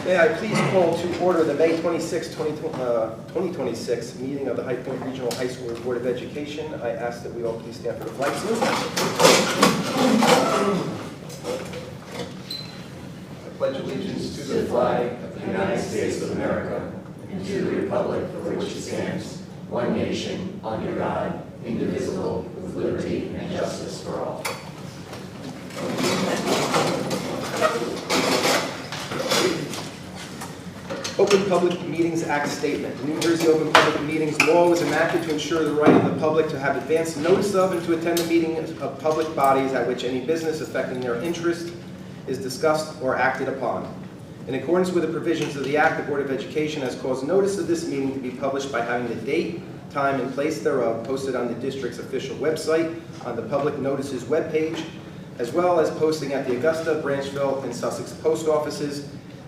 May I please call to order the May 26, 2026 meeting of the High Point Regional High School Board of Education. I ask that we all please stand for the flag salute. I pledge allegiance to the flag of the United States of America and to the republic for which it stands, one nation, under God, indivisible, with liberty and justice for all. Open Public Meetings Act Statement. The New Jersey Open Public Meetings Law was enacted to ensure the right of the public to have advance notice of and to attend the meetings of public bodies at which any business affecting their interest is discussed or acted upon. In accordance with the provisions of the Act, the Board of Education has caused notice of this meeting to be published by having the date, time, and place thereof posted on the district's official website, on the public notices webpage, as well as posting at the Augusta, Branchville, and Sussex post offices,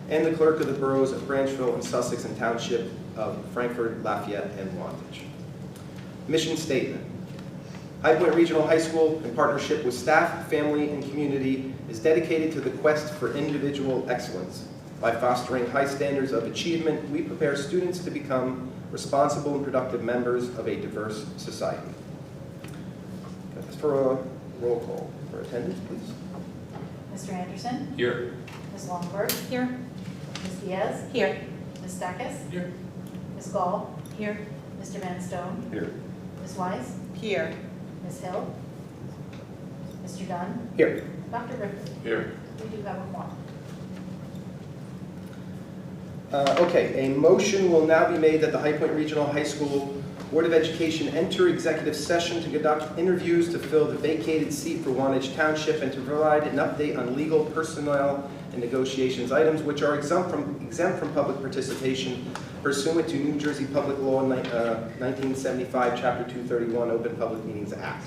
and the clerk of the boroughs of Branchville and Sussex and Township of Frankfort, Lafayette, and Wantage. Mission statement. High Point Regional High School, in partnership with staff, family, and community, is dedicated to the quest for individual excellence. By fostering high standards of achievement, we prepare students to become responsible and productive members of a diverse society. That's for a roll call. For attendance, please. Mr. Anderson? Here. Ms. Longberg? Here. Ms. Diaz? Here. Ms. Stackus? Here. Ms. Gall? Here. Mr. Van Stone? Here. Ms. Wise? Here. Ms. Hill? Mr. Dunn? Here. Dr. Ripley? Here. We do have a quorum. Okay, a motion will now be made that the High Point Regional High School Board of Education enter executive session to conduct interviews to fill the vacated seat for Wantage Township and to provide an update on legal, personnel, and negotiations items which are exempt from public participation pursuant to New Jersey Public Law 1975, Chapter 231, Open Public Meetings Act.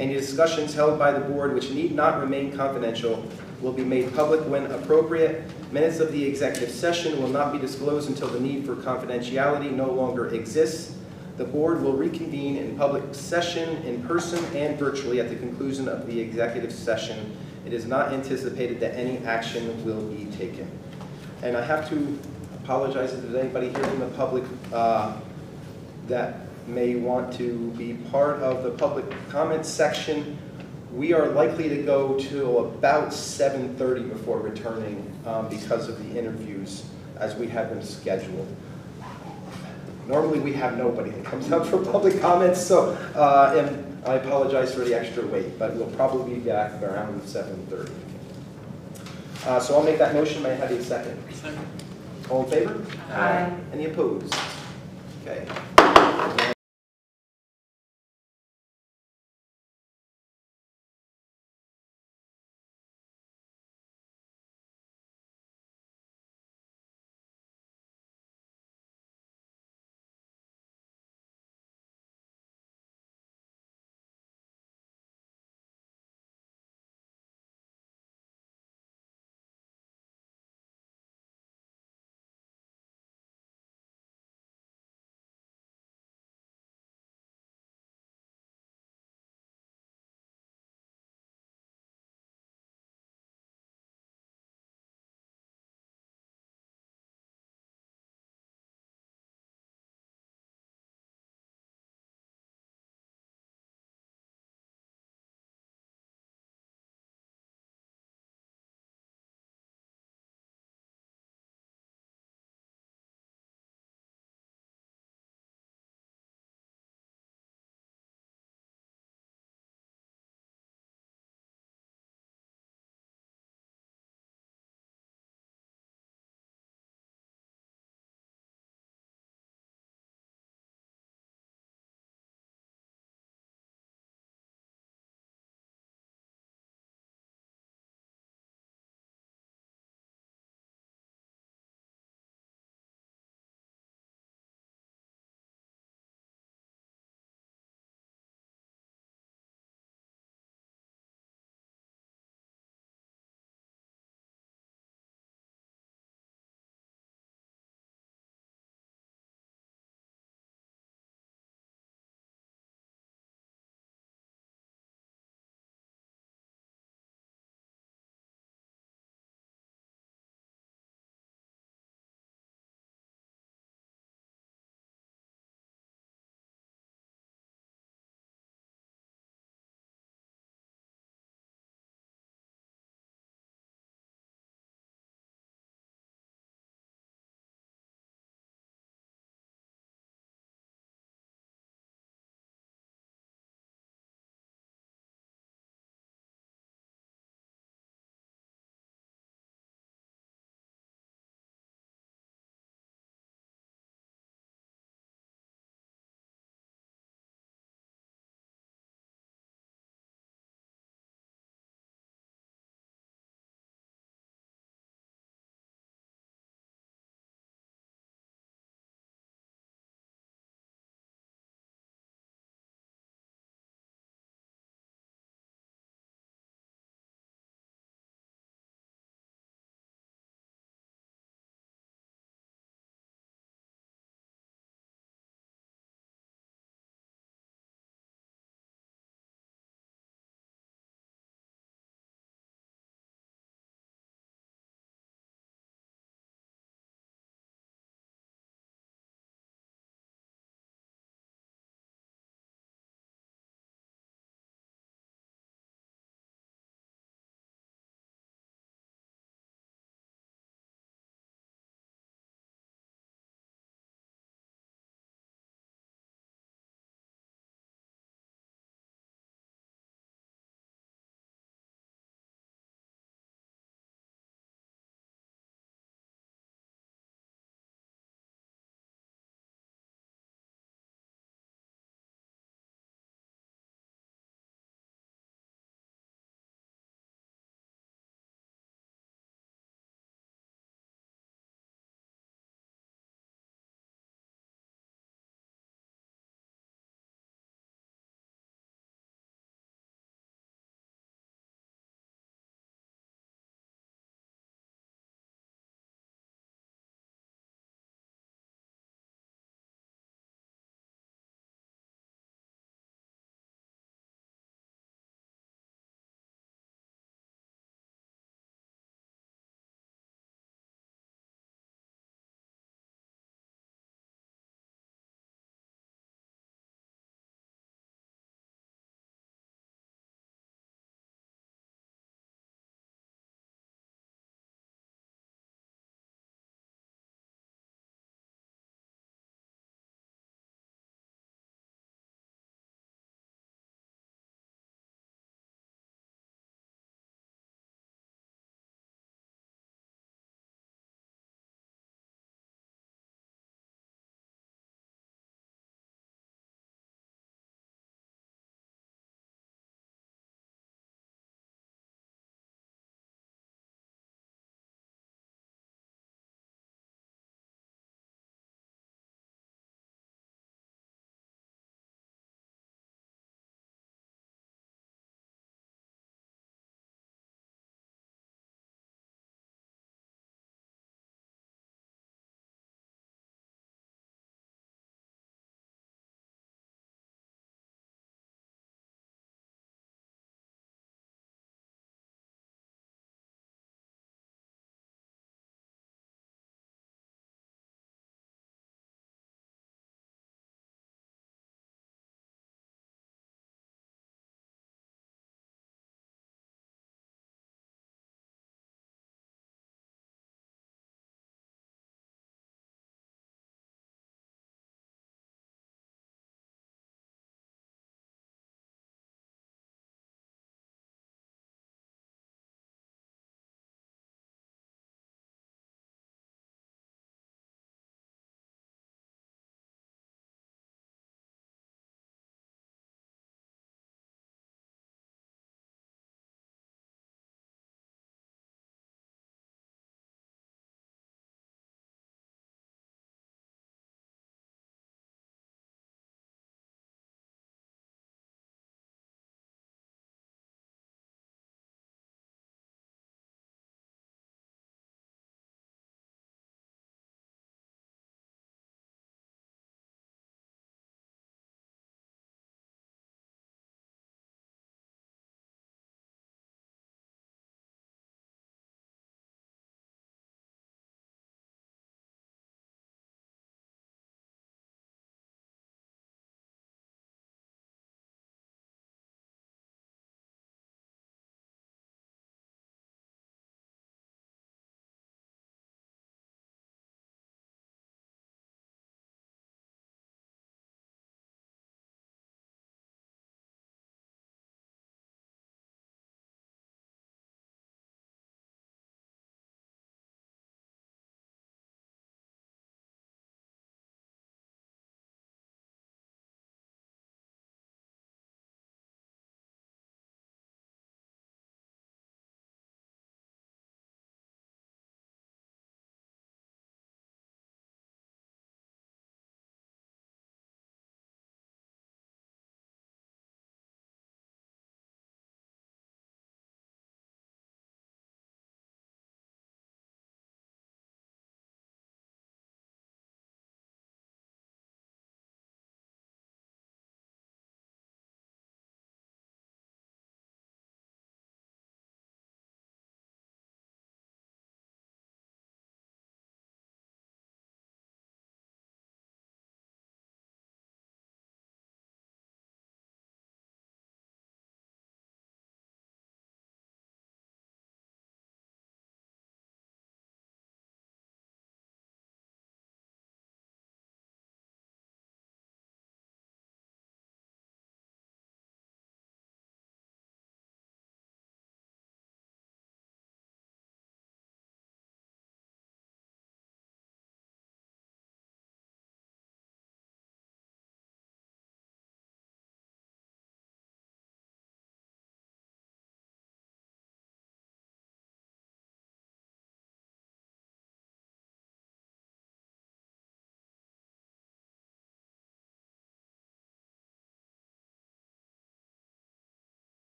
Any discussions held by the board which need not remain confidential will be made public when appropriate. Minutes of the executive session will not be disclosed until the need for confidentiality no longer exists. The board will reconvene in public session in person and virtually at the conclusion of the executive session. It is not anticipated that any action will be taken. And I have to apologize if there's anybody here in the public that may want to be part of the public comment section. We are likely to go till about 7:30 before returning because of the interviews as we have them scheduled. Normally we have nobody that comes up for public comments, so and I apologize for the extra wait, but we'll probably be back around 7:30. So I'll make that motion. May I have a second? Second. All in favor? Aye. Any opposed? Okay.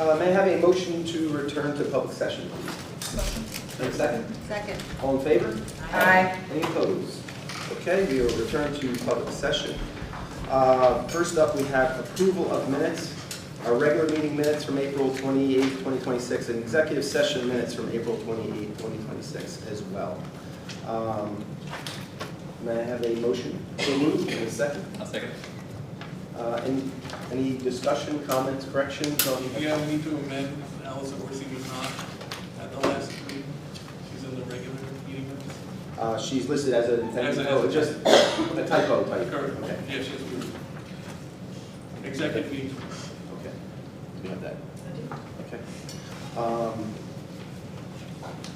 May I have a motion to return to public session, please? And a second? Second. All in favor? Aye. Any opposed? Okay, we will return to public session. First up, we have approval of minutes. Our regular meeting minutes from April 28, 2026, and executive session minutes from April 28, 2026 as well. May I have a motion? So moved, and a second? I'll second. Any discussion, comments, corrections on? Yeah, we need to amend Alice Orsi was not at the last meeting. She's in the regular meeting minutes. She's listed as a, just a typo type. Correct. Okay. Yeah, she's good. Executive meeting. Okay. We have that. I do. Okay.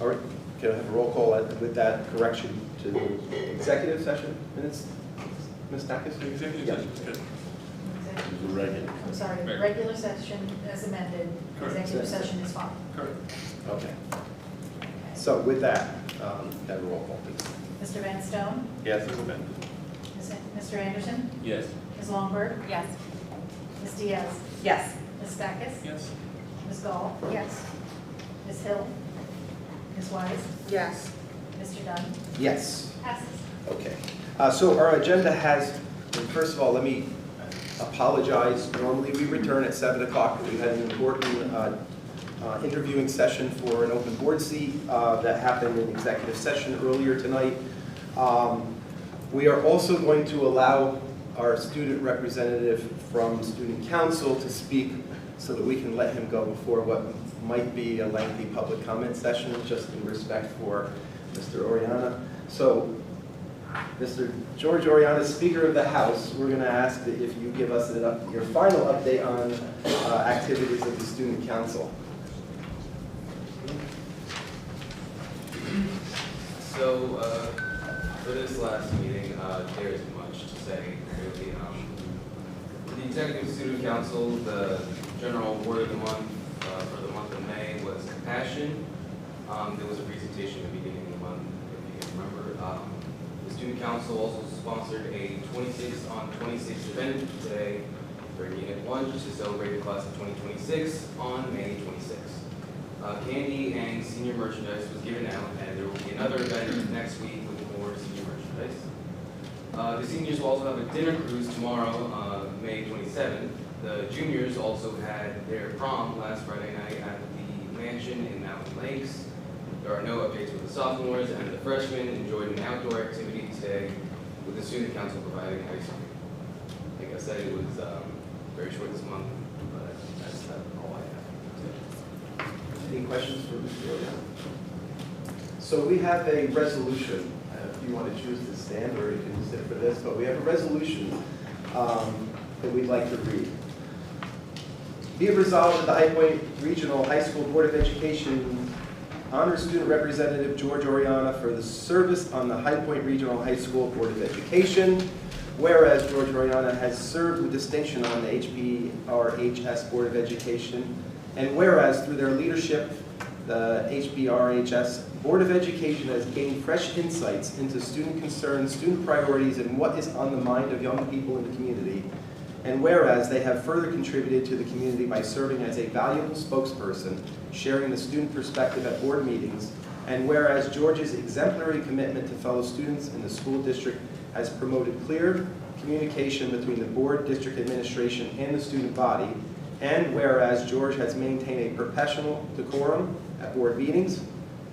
All right. Can I have a roll call with that correction to executive session minutes? Ms. Dacus? The executive Yeah. session is good. I'm sorry, Right. regular session as amended, Correct. executive session is fine. Correct. Okay. So with that, have a roll call, please. Mr. Van Stone, Yes, it's amended. Mr. Anderson, Yes. Ms. Longberg, Yes. Ms. Diaz, Yes. Ms. Stackus, Yes. Ms. Gall, Yes. Ms. Hill, Ms. Wise, Yes. Mr. Dunn, Yes. passes. Okay. So our agenda has, and first of all, let me apologize. Normally we return at 7 o'clock. We had an important interviewing session for an open board seat that happened in executive session earlier tonight. We are also going to allow our student representative from student council to speak so that we can let him go before what might be a lengthy public comment session, just in respect for Mr. Oriana. So, Mr. George Oriana, Speaker of the House, we're going to ask that if you give us your final update on activities of the Student Council. So, for this last meeting, there isn't much to say, really. For the Executive Student Council, the general word of the month for the month of May was compassion. There was a presentation at the beginning of the month, if you can remember. The Student Council also sponsored a 26 on 26 event today for Unit 1 to celebrate the class of 2026 on May 26th. Candy and senior merchandise was given out, and there will be another event next week with more senior merchandise. The seniors will also have a dinner cruise tomorrow, May 27th. The juniors also had their prom last Friday night at the mansion in Mountain Lakes. There are no updates with the sophomores, and the freshmen enjoyed an outdoor activity today with the student council providing ice cream. Like I said, it was very short this month, but that's all I have. Any questions for Mr. Oriana? So we have a resolution. If you want to choose to stand or you can sit for this, but we have a resolution that we'd like to read. Be it resolved that the High Point Regional High School Board of Education honors student representative George Oriana for the service on the High Point Regional High School Board of Education. Whereas George Oriana has served with distinction on the HPRHS Board of Education, and whereas through their leadership, the HPRHS Board of Education has gained fresh insights into student concerns, student priorities, and what is on the mind of young people in the community. And whereas they have further contributed to the community by serving as a valuable spokesperson, sharing the student perspective at board meetings, and whereas George's exemplary commitment to fellow students in the school district has promoted clear communication between the board, district administration, and the student body, and whereas George has maintained a professional decorum at board meetings,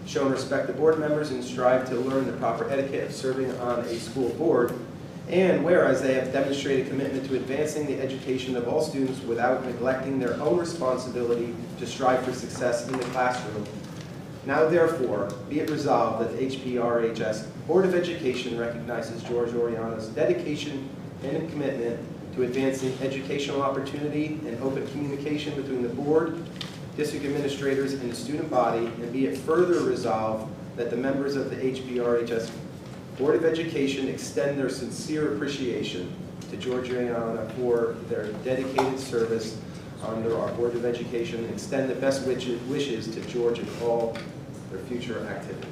shown respect to board members, and strived to learn the proper etiquette of serving on a school board, and whereas they have demonstrated commitment to advancing the education of all students without neglecting their own responsibility to strive for success in the classroom. Now therefore, be it resolved that the HPRHS Board of Education recognizes George Oriana's dedication and commitment to advancing educational opportunity and open communication between the board, district administrators, and the student body, and be it further resolved that the members of the HPRHS Board of Education extend their sincere appreciation to George Oriana for their dedicated service under our Board of Education, and extend the best wishes to George in all their future activities.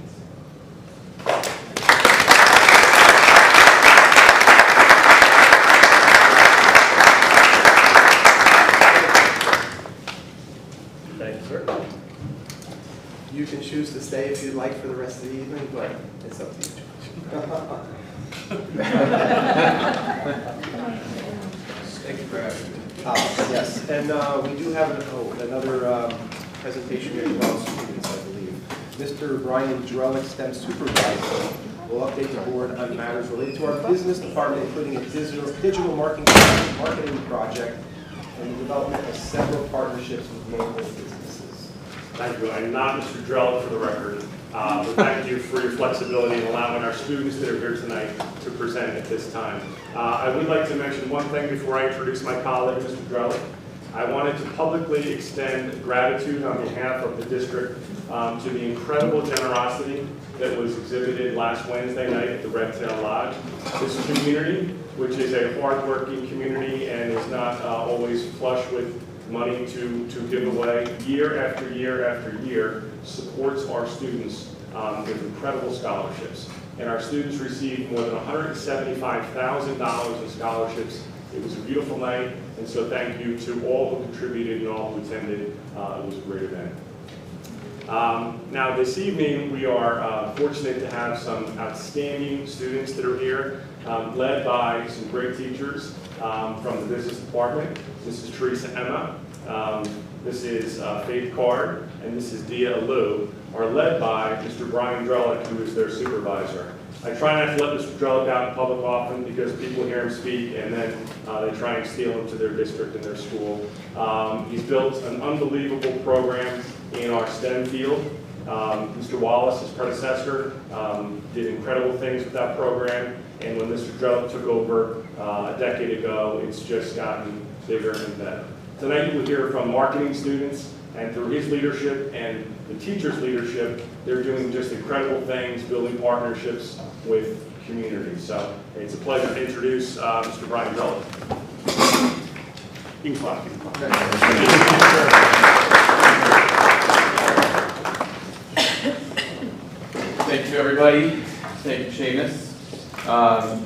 Thank you, sir. You can choose to stay if you'd like for the rest of the evening, but it's up to you. Thank you for having me. Yes, and we do have another presentation here as well, students, I believe. Mr. Brian Drellick, STEM supervisor, will update the board on matters related to our business department, including a digital marketing project and the development of several partnerships with local businesses. Thank you. I'm not Mr. Drell for the record, but thank you for your flexibility in allowing our students that are here tonight to present at this time. I would like to mention one thing before I introduce my colleague, Mr. Drell. I wanted to publicly extend gratitude on behalf of the district to the incredible generosity that was exhibited last Wednesday night at the Red Tail Lodge. This community, which is a hard-working community and is not always flush with money to give away, year after year after year, supports our students with incredible scholarships. And our students received more than $175,000 in scholarships. It was a beautiful night, and so thank you to all who contributed and all who attended. It was a great event. Now this evening we are fortunate to have some outstanding students that are here, led by some great teachers from the business department. This is Teresa Emma, this is Faith Card, and this is Dia Alou, are led by Mr. Brian Drellick, who is their supervisor. I try not to let Mr. Drellick out in public often because people hear him speak and then they try and steal him to their district and their school. He's built an unbelievable program in our STEM field. Mr. Wallace, his predecessor, did incredible things with that program, and when Mr. Drellick took over a decade ago, it's just gotten bigger and better. Tonight you will hear from marketing students, and through his leadership and the teachers' leadership, they're doing just incredible things, building partnerships with communities. So it's a pleasure to introduce Mr. Brian Drellick. You can clap. Thank you, everybody. Thank you, Seamus.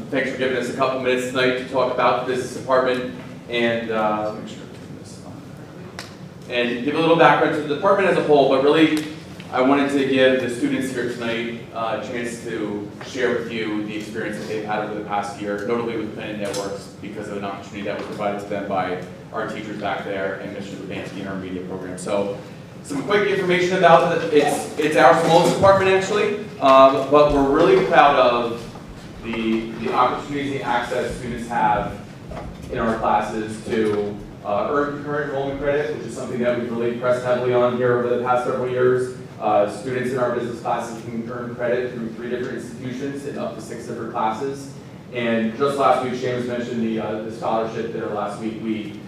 Thanks for giving us a couple minutes tonight to talk about the business department and make sure I'm doing this on correctly. And give a little background to the department as a whole, but really I wanted to give the students here tonight a chance to share with you the experience that they've had over the past year, notably with Planet Networks, because of an opportunity that was provided to them by our teachers back there and Mr. Lubansky in our media program. So some quick information about it. It's our smallest department actually, but we're really proud of the opportunities and access students have in our classes to earn concurrent enrollment credit, which is something that we've really pressed heavily on here over the past several years. Students in our business classes can earn credit through 3 different institutions in up to 6 different classes. And just last week, Seamus mentioned the scholarship there last week.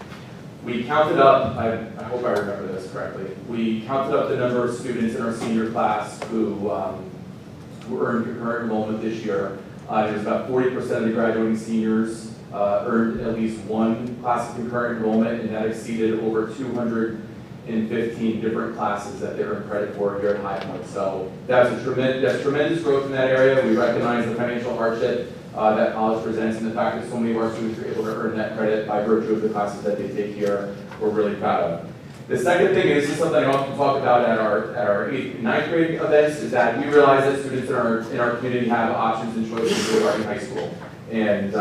We counted up, I hope I remember this correctly, we counted up the number of students in our senior class who earned concurrent enrollment this year. It was about 40% of the graduating seniors earned at least one class of concurrent enrollment, and that exceeded over 215 different classes that they earned credit for here at High Point. So that's tremendous growth in that area. We recognize the financial hardship that college presents, and the fact that so many of our students are able to earn that credit by virtue of the classes that they take here, we're really proud of. The second thing, and this is something I often talk about at our 8th and 9th grade events, is that we realize that students in our community have options and choices regarding high school. And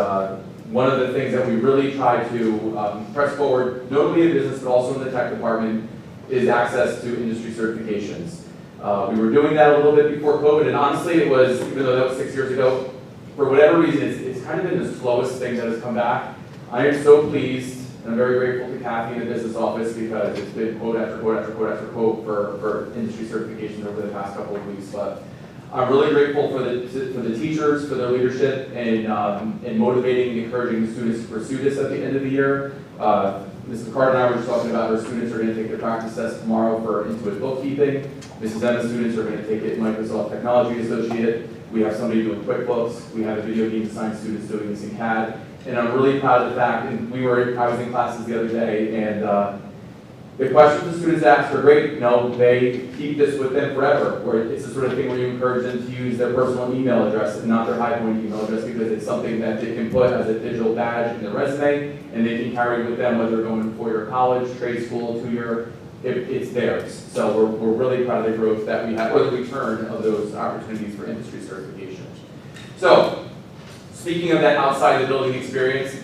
one of the things that we really try to press forward, notably in business but also in the tech department, is access to industry certifications. We were doing that a little bit before COVID, and honestly it was, even though that was 6 years ago, for whatever reason, it's kind of been the slowest thing that has come back. I am so pleased, and I'm very grateful to Kathy in the business office because it's been quote after quote after quote after quote for industry certifications over the past couple of weeks. But I'm really grateful for the teachers, for their leadership in motivating and encouraging the students to pursue this at the end of the year. Ms. McCart and I were just talking about her students are going to take their practice test tomorrow for Intuit Bookkeeping. Mrs. Emma's students are going to take it Microsoft Technology Associate. We have somebody doing QuickBooks. We have a video game design students doing this in CAD. And I'm really proud of the fact, and I was in classes the other day, and the questions the students ask are great. You know, they keep this with them forever, where it's the sort of thing where you encourage them to use their personal email address and not their High Point email address, because it's something that they can put as a digital badge in their resume, and they can carry with them whether they're going to 4-year college, trade school, 2-year it's theirs. So we're really proud of the growth that we have, or the return of those opportunities for industry certification. So, speaking of that outside the building experience,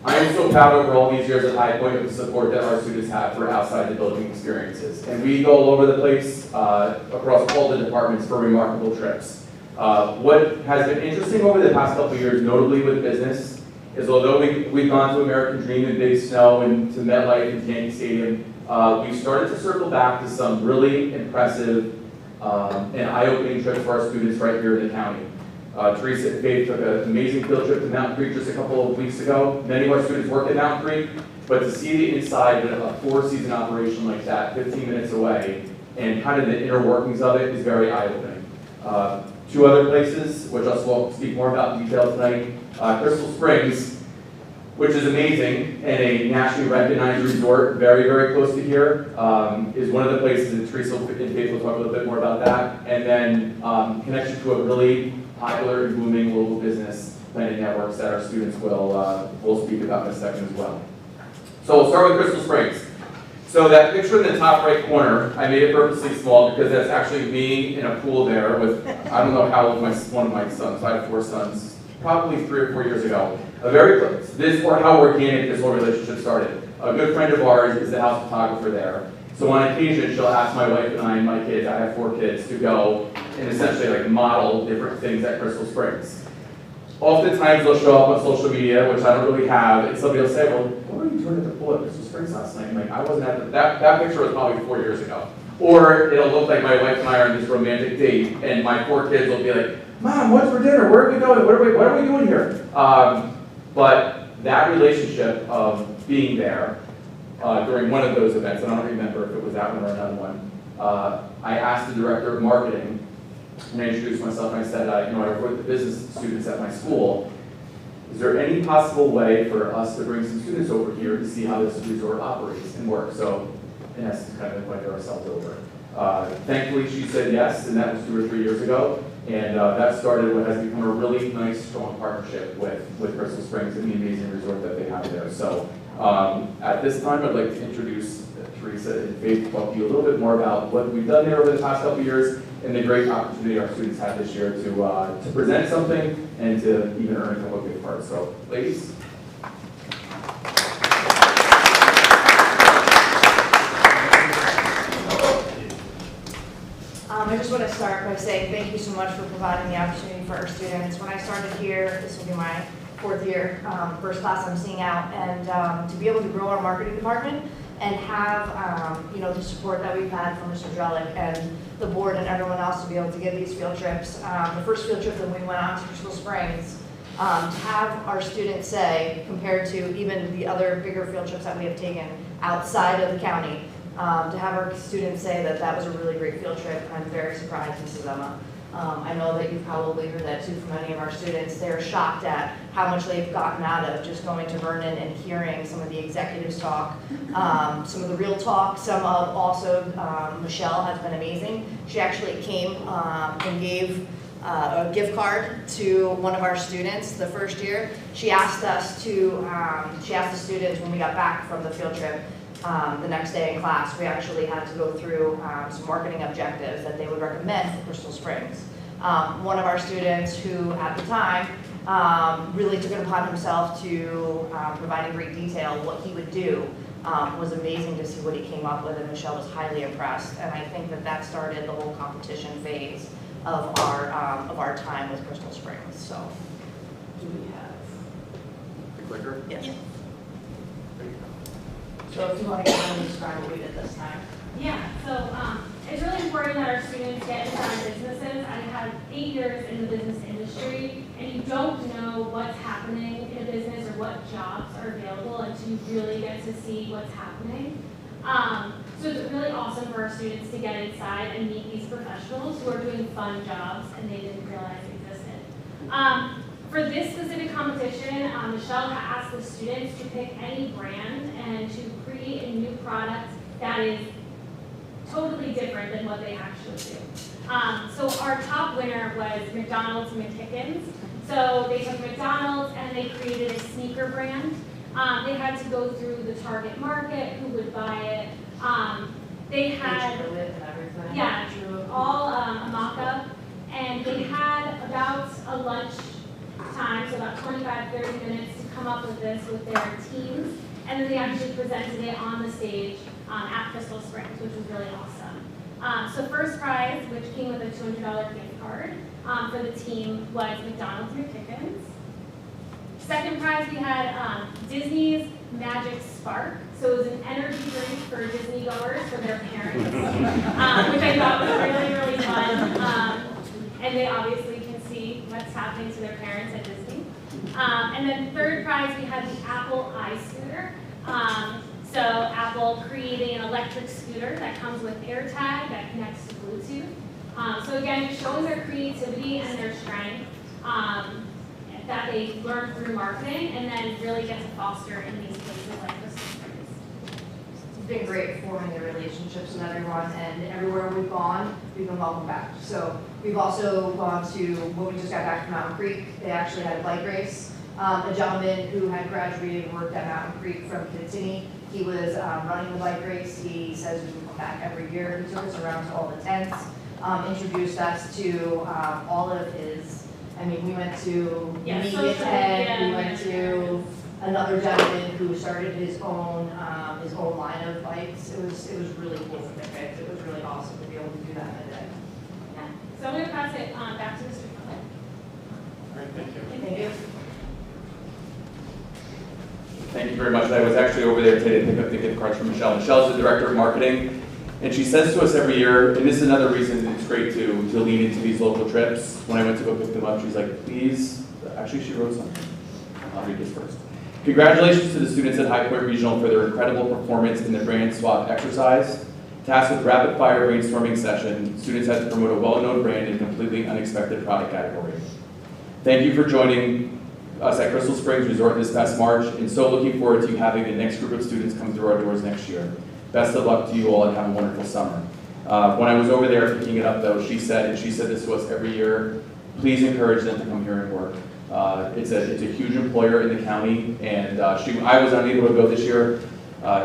I am so proud over all these years at High Point of the support that our students have for outside the building experiences. And we go all over the place across all the departments for remarkable trips. What has been interesting over the past couple of years, notably with business, is although we've gone to American Dream and Big Snow and to MetLife and Yankee Stadium, we've started to circle back to some really impressive and eye-opening trips for our students right here in the county. Teresa and Faith took an amazing field trip to Mountain Creek just a couple of weeks ago. Many of our students work at Mountain Creek, but to see the inside of a 4-season operation like that, 15 minutes away, and kind of the inner workings of it is very eye-opening. 2 other places, which I'll speak more about in detail tonight. Crystal Springs, which is amazing, and a nationally recognized resort very, very close to here, is one of the places that Teresa and Faith will talk a little bit more about that. And then connection to a really popular and booming local business planning networks that our students will speak about in a second as well. So we'll start with Crystal Springs. So that picture in the top right corner, I made it purposely small because that's actually me in a pool there with, I don't know how old one of my sons, I have 4 sons, probably 3 or 4 years ago. How organic this whole relationship started. A good friend of ours is the house photographer there. So on occasion, she'll ask my wife and I and my kids, I have 4 kids, to go and essentially like model different things at Crystal Springs. Oftentimes they'll show up on social media, which I don't really have, and somebody will say, well, what were you doing at the pool at Crystal Springs last night? I'm like, I wasn't at that picture was probably 4 years ago. Or it'll look like my wife and I are on this romantic date, and my 4 kids will be like, Mom, what's for dinner? Where are we going? What are we doing here? But that relationship of being there during one of those events, and I don't remember if it was that one or another one, I asked the director of marketing, and I introduced myself and I said, I work with the business students at my school. Is there any possible way for us to bring some students over here to see how this resort operates and works? So, in essence, kind of invited ourselves over. Thankfully, she said yes, and that was 2 or 3 years ago. And that started what has become a really nice, strong partnership with Crystal Springs and the amazing resort that they have there. So, at this time, I'd like to introduce Teresa and Faith to talk to you a little bit more about what we've done there over the past couple of years and the great opportunity our students had this year to present something and to even earn a couple of gift cards. So, ladies. I just want to start by saying thank you so much for providing the opportunity for our students. When I started here, this will be my 4th year, first class I'm seeing out, and to be able to grow our marketing department and have the support that we've had from Mr. Drellick and the board and everyone else to be able to give these field trips. The first field trip that we went on to Crystal Springs, to have our students say, compared to even the other bigger field trips that we have taken outside of the county, to have our students say that that was a really great field trip. I'm very surprised, Mrs. Emma. I know that you've probably heard that too from many of our students. They're shocked at how much they've gotten out of just going to Vernon and hearing some of the executives talk, some of the real talk. Some of also, Michelle has been amazing. She actually came and gave a gift card to one of our students the first year. She asked us to, she asked the students when we got back from the field trip, the next day in class, we actually had to go through some marketing objectives that they would recommend for Crystal Springs. One of our students who at the time really took it upon himself to provide in great detail what he would do was amazing to see what he came up with, and Michelle was highly impressed. And I think that that started the whole competition phase of our time with Crystal Springs. So, do we have The clicker? Yes. So if you want to go ahead and describe what we did this time. Yeah, so it's really important that our students get inside businesses. I had 8 years in the business industry, and you don't know what's happening in a business or what jobs are available until you really get to see what's happening. So it's really awesome for our students to get inside and meet these professionals who are doing fun jobs and they didn't realize existed. For this specific competition, Michelle asked the students to pick any brand and to create a new product that is totally different than what they actually do. So our top winner was McDonald's McChickens. So they took McDonald's and they created a sneaker brand. They had to go through the target market, who would buy it, They had, yeah, all a mock-up, and they had about a lunch time, so about 25, 30 minutes to come up with this with their teams, and then they actually presented it on the stage at Crystal Springs, which was really awesome. So first prize, which came with a $200 gift card for the team, was McDonald's McChickens. Second prize, we had Disney's Magic Spark. So it was an energy drink for Disney goers for their parents, which I thought was really, really fun. And they obviously can see what's happening to their parents at Disney. And then third prize, we had the Apple iScooter. So Apple creating an electric scooter that comes with AirTag that connects to Bluetooth. So again, showing their creativity and their strength that they learn through marketing and then really get to foster in these places like Crystal Springs. It's been great forming the relationships with everyone, and everywhere we've gone, we've been welcome back. So we've also gone to, when we just got back from Mountain Creek, they actually had a bike race. A gentleman who had graduated and worked at Mountain Creek from Kinsey, he was running the bike race. He says we can come back every year. He took us around to all the tents, introduced us to all of his, I mean, we went to Media Ted, we went to another gentleman who started his own line of bikes. It was really cool for the kids. It was really awesome to be able to do that in a day. Yeah. So I'm going to pass it back to Mr. Keller. All right, thank you. Thank you. Thank you very much. I was actually over there today to pick up the gift cards from Michelle. Michelle's the director of marketing, and she says to us every year, and this is another reason it's great to lean into these local trips. When I went to go pick them up, she's like, please, actually she wrote something. I'll read this first. Congratulations to the students at High Point Regional for their incredible performance in the brand swap exercise. Tasked with rapid fire brainstorming session, students had to promote a well-known brand in a completely unexpected product category. Thank you for joining us at Crystal Springs Resort this past March, and so looking forward to you having the next group of students come through our doors next year. Best of luck to you all and have a wonderful summer. When I was over there picking it up though, she said this to us every year, please encourage them to come here and work. It's a huge employer in the county, and I was unable to go this year.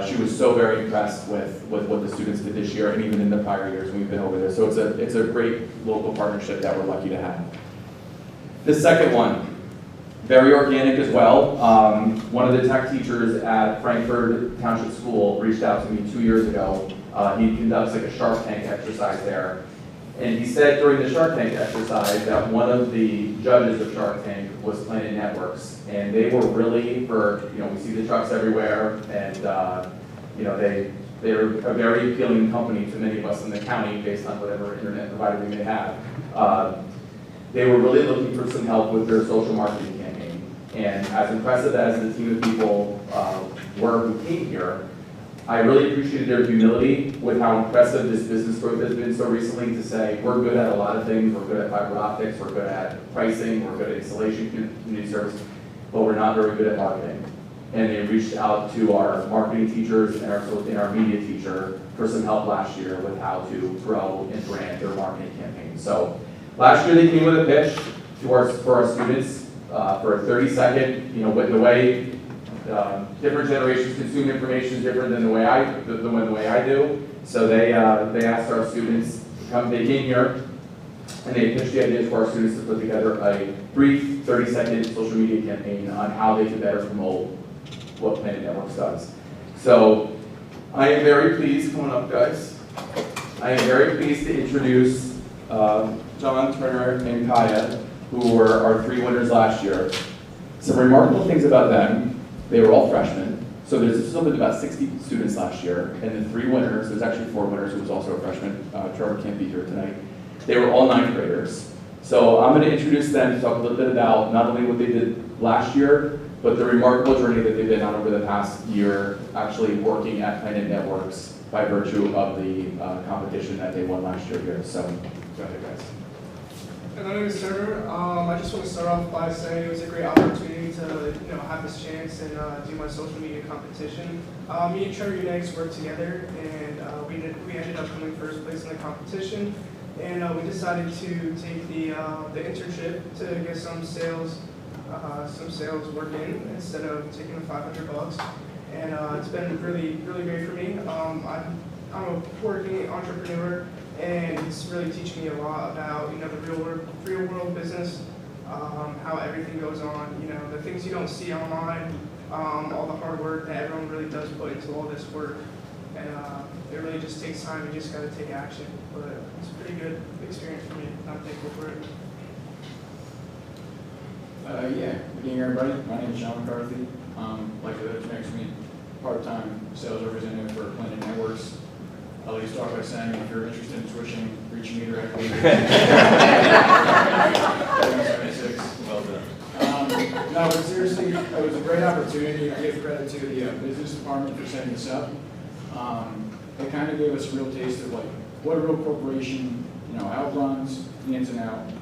She was so very impressed with what the students did this year and even in the prior years when we've been over there. So it's a great local partnership that we're lucky to have. The second one, very organic as well. One of the tech teachers at Frankfurt Township School reached out to me 2 years ago. He conducts like a Shark Tank exercise there. And he said during the Shark Tank exercise that one of the judges of Shark Tank was Planet Networks. And they were really we see the trucks everywhere, and they're a very appealing company to many of us in the county based on whatever internet provider we may have. They were really looking for some help with their social marketing campaign. And as impressive as the team of people were who came here, I really appreciated their humility with how impressive this business growth has been so recently to say, we're good at a lot of things, we're good at fiber optics, we're good at pricing, we're good at installation, community service, but we're not very good at marketing. And they reached out to our marketing teachers and our media teacher for some help last year with how to grow and brand their marketing campaign. So last year they came with a pitch for our students for a 30-second, with the way different generations consume information is different than the way I do. So they asked our students to come. They came here and they pitched the idea for our students to put together a brief 30-second social media campaign on how they can better promote what Planet Networks does. So I am very pleased, come on up guys. I am very pleased to introduce John, Turner, and Kaya, who were our 3 winners last year. Some remarkable things about them: they were all freshmen. So there's still been about 60 students last year, and the 3 winners, there's actually 4 winners who was also a freshman. Trevor can't be here tonight. They were all 9th graders. So I'm going to introduce them to talk a little bit about not only what they did last year, but the remarkable journey that they've been on over the past year, actually working at Planet Networks by virtue of the competition that they won last year here. So go ahead, guys. My name is Turner. I just want to start off by saying it was a great opportunity to have this chance and do my social media competition. Me and Trevor Unix worked together, and we ended up coming first place in the competition. And we decided to take the internship to get some sales work in instead of taking the $500. and it's been really great for me. I'm a working entrepreneur, and it's really teaching me a lot about the real world business, how everything goes on, the things you don't see online, all the hard work that everyone really does put into all this work, and it really just takes time. You just got to take action, but it's a pretty good experience for me. I'm thankful for it. Yeah, good evening everybody. My name is John McCarthy. Like the others next to me, part-time sales representative for Planet Networks. I'll at least start by saying if you're interested in switching, reach me directly. 76. Well done. No, but seriously, it was a great opportunity. I give credit to the business department for setting this up. It kind of gave us a real taste of like what a real corporation, how it runs, the ins and outs.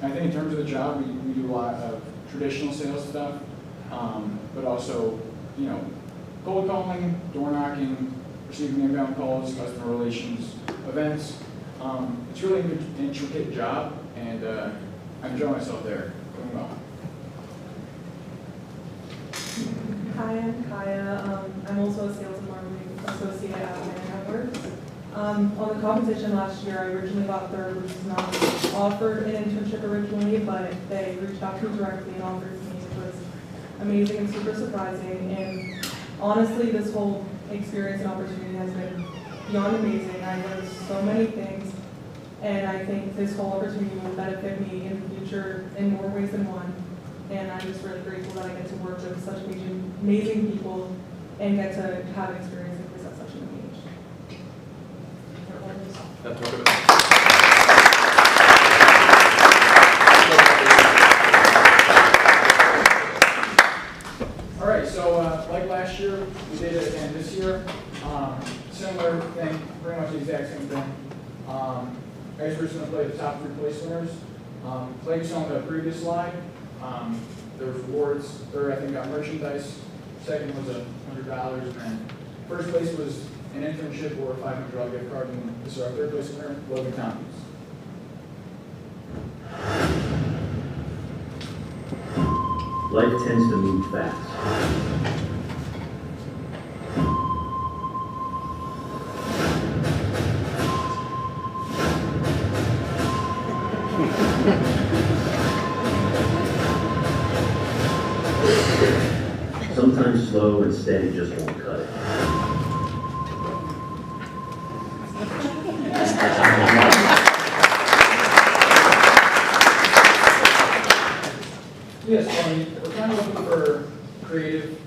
I think in terms of the job, we do a lot of traditional sales stuff, but also, cold calling, door knocking, receiving inbound calls, customer relations, events. It's really an intricate job, and I enjoy myself there. Doing well. Hi, I'm Kaya. I'm also a sales and marketing associate at Planet Networks. On the competition last year, I originally got third, which was not offered an internship originally, but they reached out to me directly and offered it to me, which was amazing and super surprising. And honestly, this whole experience and opportunity has been beyond amazing. I learned so many things, and I think this whole opportunity will benefit me in the future in more ways than one. And I'm just really grateful that I get to work with such amazing people and get to have an experience like this at such an age. All right, so like last year, we did it again this year. Similar thing, pretty much the exact same thing. I guess we're just going to play the top 3 place winners. Like you saw on the previous slide, there was awards. Third, I think, got merchandise. Second was $100, and then first place was an internship or a $500 gift card, and this is our third place winner, Logan Tompkins. Life tends to move fast. Sometimes slow and steady just won't cut it. Yes, we're kind of looking for creative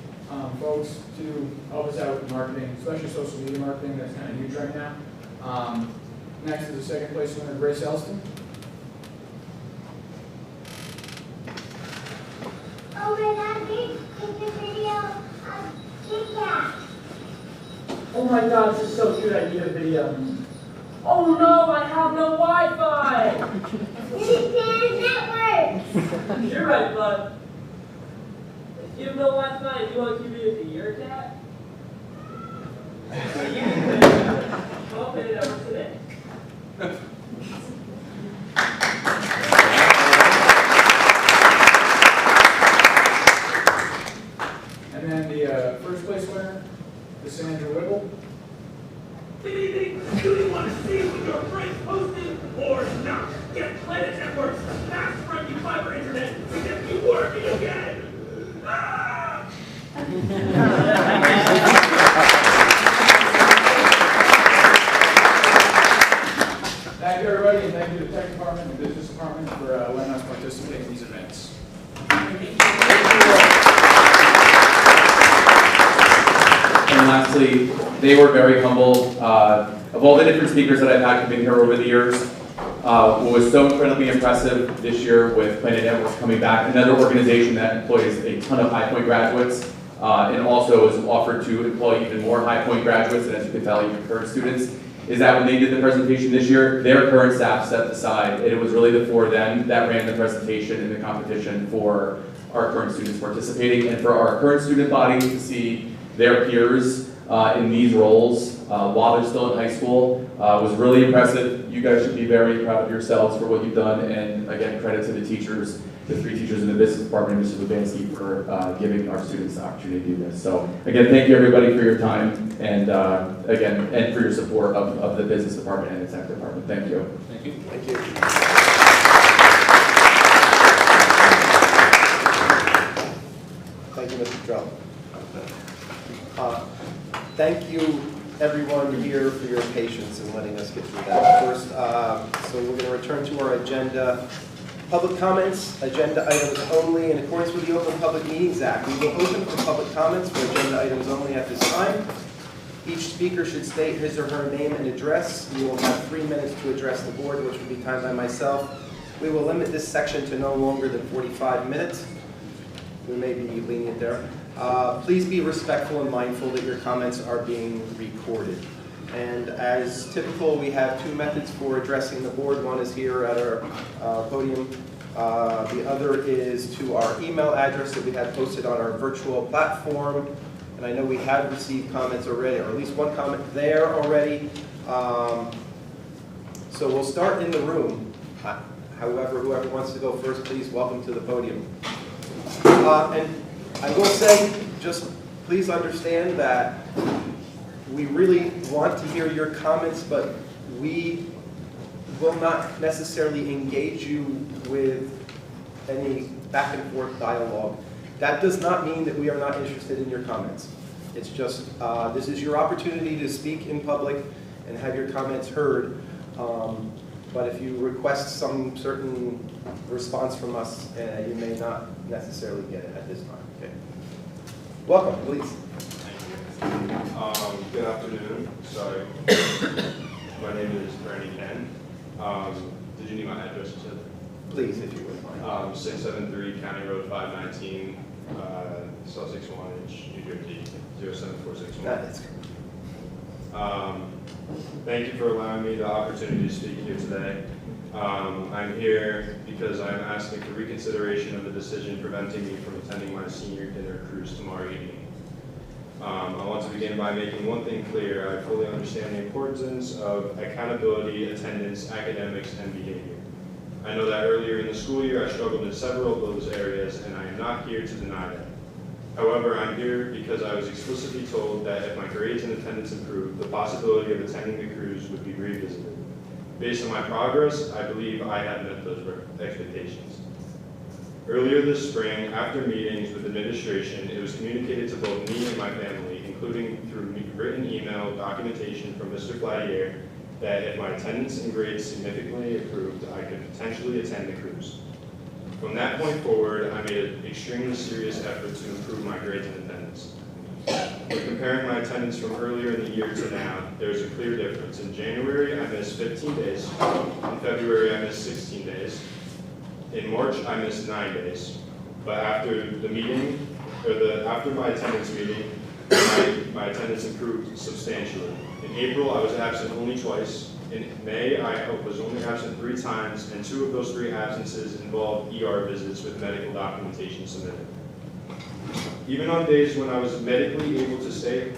folks to help us out with marketing, especially social media marketing. That's kind of huge right now. Next is the second place winner, Grace Elston. Oh my God, please take a video of Kit Kat. Oh my God, this is so cute, I need a video. Oh no, I have no Wi-Fi! Networks! You're right, bud. If you have no Wi-Fi, do you want to keep it in your cat? Well, pay it over today. And then the first place winner, Cassandra Whipple. Do you want to see what your friends posted or not? Get Planet Networks fast friendly fiber internet to get you working again! Ah! Thank you, everybody, and thank you to the tech department and business department for letting us participate in these events. And lastly, they were very humble. Of all the different speakers that I've had come in here over the years, what was so incredibly impressive this year with Planet Networks coming back, another organization that employs a ton of High Point graduates, and also is offered to employ even more High Point graduates, and as you can tell, even current students, is that when they did the presentation this year, their current staff stepped aside, and it was really the 4 of them that ran the presentation and the competition for our current students participating, and for our current student body to see their peers in these roles while they're still in high school was really impressive. You guys should be very proud of yourselves for what you've done, and again, credit to the teachers the 3 teachers in the business department, and Mr. Lubanski for giving our students the opportunity to do this. So again, thank you everybody for your time, and again, and for your support of the business department and the tech department. Thank you. Thank you. Thank you. Thank you, Mr. Drell. Thank you, everyone here, for your patience in letting us get through that. First, so we're going to return to our agenda. Public comments, agenda items only. In accordance with the Open Public Meetings Act, we will open for public comments for agenda items only at this time. Each speaker should state his or her name and address. You will have 3 minutes to address the board, which will be timed by myself. We will limit this section to no longer than 45 minutes. We may be lenient there. Please be respectful and mindful that your comments are being recorded. And as typical, we have 2 methods for addressing the board. One is here at our podium. The other is to our email address that we have posted on our virtual platform. And I know we have received comments already, or at least 1 comment there already. So we'll start in the room. However, whoever wants to go first, please welcome to the podium. And I will say, just please understand that we really want to hear your comments, but we will not necessarily engage you with any back and forth dialogue. That does not mean that we are not interested in your comments. It's just, this is your opportunity to speak in public and have your comments heard. But if you request some certain response from us, you may not necessarily get it at this time. Okay. Welcome, please. Good afternoon. Sorry. My name is Bernie Ken. Did you need my address? You said? Please, if you would mind. 673 County Road 519, Sussex 1H, New Jersey, 07461. That is correct. Thank you for allowing me the opportunity to speak here today. I'm here because I'm asking for reconsideration of the decision preventing me from attending my senior dinner cruise tomorrow evening. I want to begin by making one thing clear. I fully understand the importance of accountability, attendance, academics, and behavior. I know that earlier in the school year I struggled in several of those areas, and I am not here to deny that. However, I'm here because I was explicitly told that if my grades and attendance improved, the possibility of attending the cruise would be revisited. Based on my progress, I believe I have met those expectations. Earlier this spring, after meetings with administration, it was communicated to both me and my family, including through written email documentation from Mr. Flatier, that if my attendance and grades significantly improved, I could potentially attend the cruise. From that point forward, I made an extremely serious effort to improve my grades and attendance. When comparing my attendance from earlier in the year to now, there's a clear difference. In January, I missed 15 days. In February, I missed 16 days. In March, I missed 9 days. But after the meeting, after my attendance meeting, my attendance improved substantially. In April, I was absent only twice. In May, I was only absent 3 times, and 2 of those 3 absences involved ER visits with medical documentation submitted. Even on days when I was medically able to stay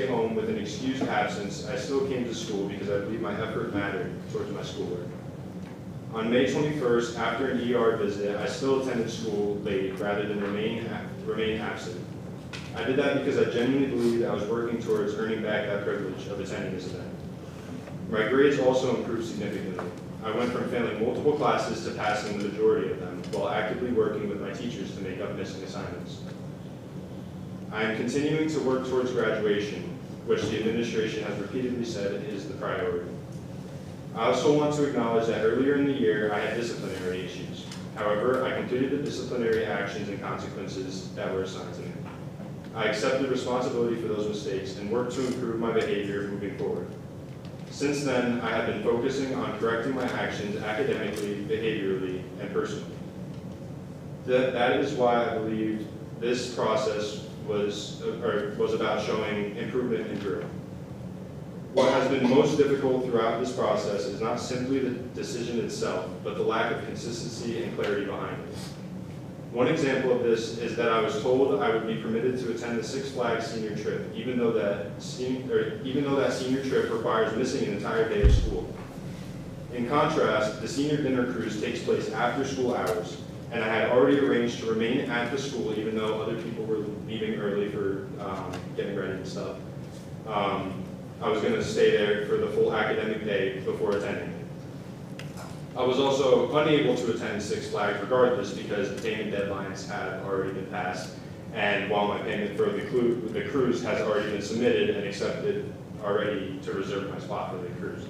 home with an excused absence, I still came to school because I believe my effort mattered towards my schoolwork. On May 21st, after an ER visit, I still attended school late rather than remain absent. I did that because I genuinely believed I was working towards earning back that privilege of attending this event. My grades also improved significantly. I went from failing multiple classes to passing the majority of them, while actively working with my teachers to make up missing assignments. I am continuing to work towards graduation, which the administration has repeatedly said is the priority. I also want to acknowledge that earlier in the year, I had disciplinary issues. However, I completed the disciplinary actions and consequences that were assigned to me. I accepted responsibility for those mistakes and worked to improve my behavior moving forward. Since then, I have been focusing on correcting my actions academically, behaviorally, and personally. That is why I believe this process was about showing improvement and growth. What has been most difficult throughout this process is not simply the decision itself, but the lack of consistency and clarity behind it. One example of this is that I was told I would be permitted to attend the Six Flags senior trip, even though that senior trip requires missing an entire day of school. In contrast, the senior dinner cruise takes place after school hours, and I had already arranged to remain at the school even though other people were leaving early for getting ready and stuff. I was going to stay there for the full academic day before attending. I was also unable to attend Six Flags regardless because the payment deadlines had already been passed, and while my payment for the cruise has already been submitted and accepted already to reserve my spot for the cruise.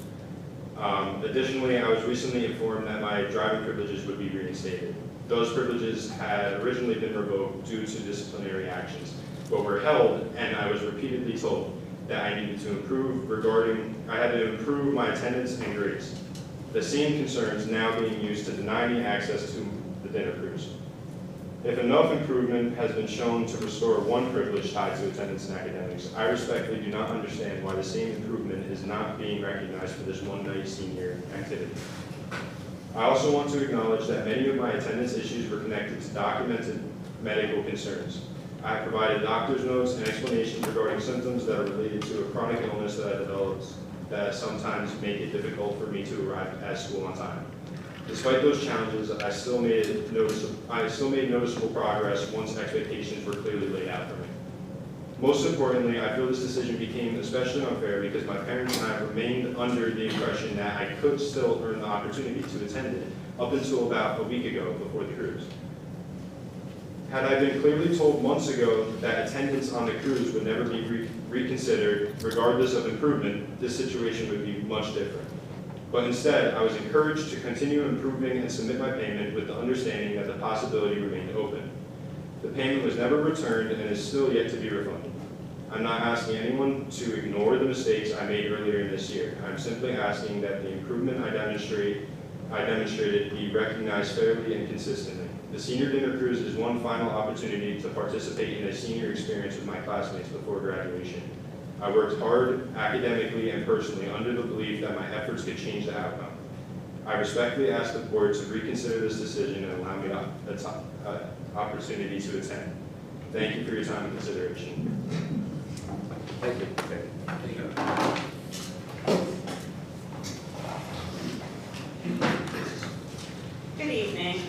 Additionally, I was recently informed that my driving privileges would be reinstated. Those privileges had originally been revoked due to disciplinary actions, but were held, and I was repeatedly told that I needed to I had to improve my attendance and grades. The same concerns now being used to deny me access to the dinner cruise. If enough improvement has been shown to restore one privilege tied to attendance and academics, I respectfully do not understand why the same improvement is not being recognized for this one-night senior activity. I also want to acknowledge that many of my attendance issues were connected to documented medical concerns. I have provided doctor's notes and explanations regarding symptoms that are related to a chronic illness that I developed that sometimes make it difficult for me to arrive at school on time. Despite those challenges, I still made noticeable progress once expectations were clearly laid out for me. Most importantly, I feel this decision became especially unfair because my parents and I remained under the impression that I could still earn the opportunity to attend it up until about a week ago before the cruise. Had I been clearly told months ago that attendance on the cruise would never be reconsidered regardless of improvement, this situation would be much different. But instead, I was encouraged to continue improving and submit my payment with the understanding that the possibility remained open. The payment was never returned and is still yet to be refunded. I'm not asking anyone to ignore the mistakes I made earlier in this year. I'm simply asking that the improvement I demonstrated be recognized fairly and consistently. The senior dinner cruise is one final opportunity to participate in a senior experience with my classmates before graduation. I worked hard academically and personally under the belief that my efforts could change the outcome. I respectfully ask the board to reconsider this decision and allow me the opportunity to attend. Thank you for your time and consideration. Thank you. Thank you. Good evening.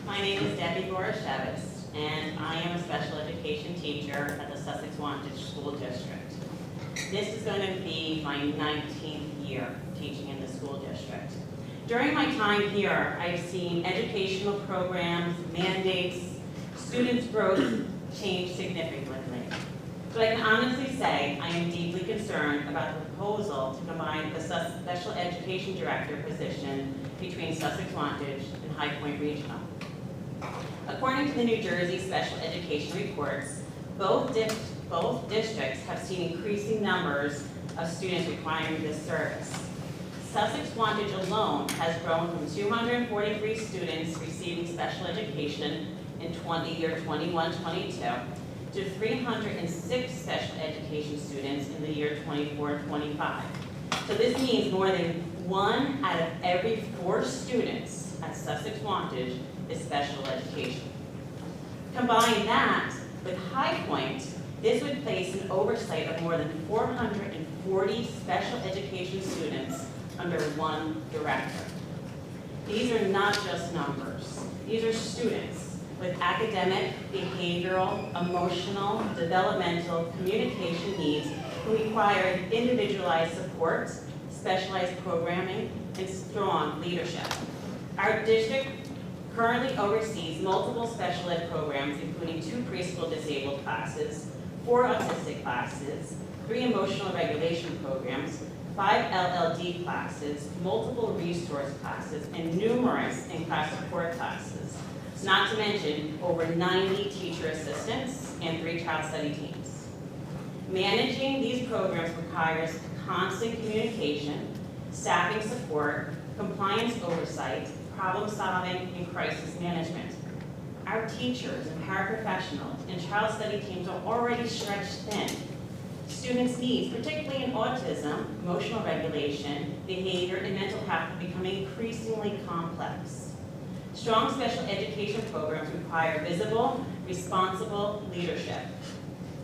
My name is Debbie Borashevitz, and I am a special education teacher at the Sussex Wantage School District. This is going to be my 19th year teaching in the school district. During my time here, I've seen educational programs, mandates, students' growth change significantly. So I can honestly say I am deeply concerned about the proposal to combine the special education director position between Sussex Wantage and High Point Regional. According to the New Jersey Special Education Reports, both districts have seen increasing numbers of students requiring this service. Sussex Wantage alone has grown from 243 students receiving special education in year 21-22 to 306 special education students in the year 24-25. So this means more than 1 out of every 4 students at Sussex Wantage is special education. Combine that with High Point, this would place an oversight of more than 440 special education students under one director. These are not just numbers. These are students with academic, behavioral, emotional, developmental, communication needs who require individualized support, specialized programming, and strong leadership. Our district currently oversees multiple special ed programs, including 2 preschool disabled classes, 4 autistic classes, 3 emotional regulation programs, 5 LLD classes, multiple resource classes, and numerous in-class support classes, not to mention over 90 teacher assistants and 3 child study teams. Managing these programs requires constant communication, staffing support, compliance oversight, problem solving, and crisis management. Our teachers and paraprofessionals and child study teams are already stretched thin. Students' needs, particularly in autism, emotional regulation, behavior, and mental health, are becoming increasingly complex. Strong special education programs require visible, responsible leadership.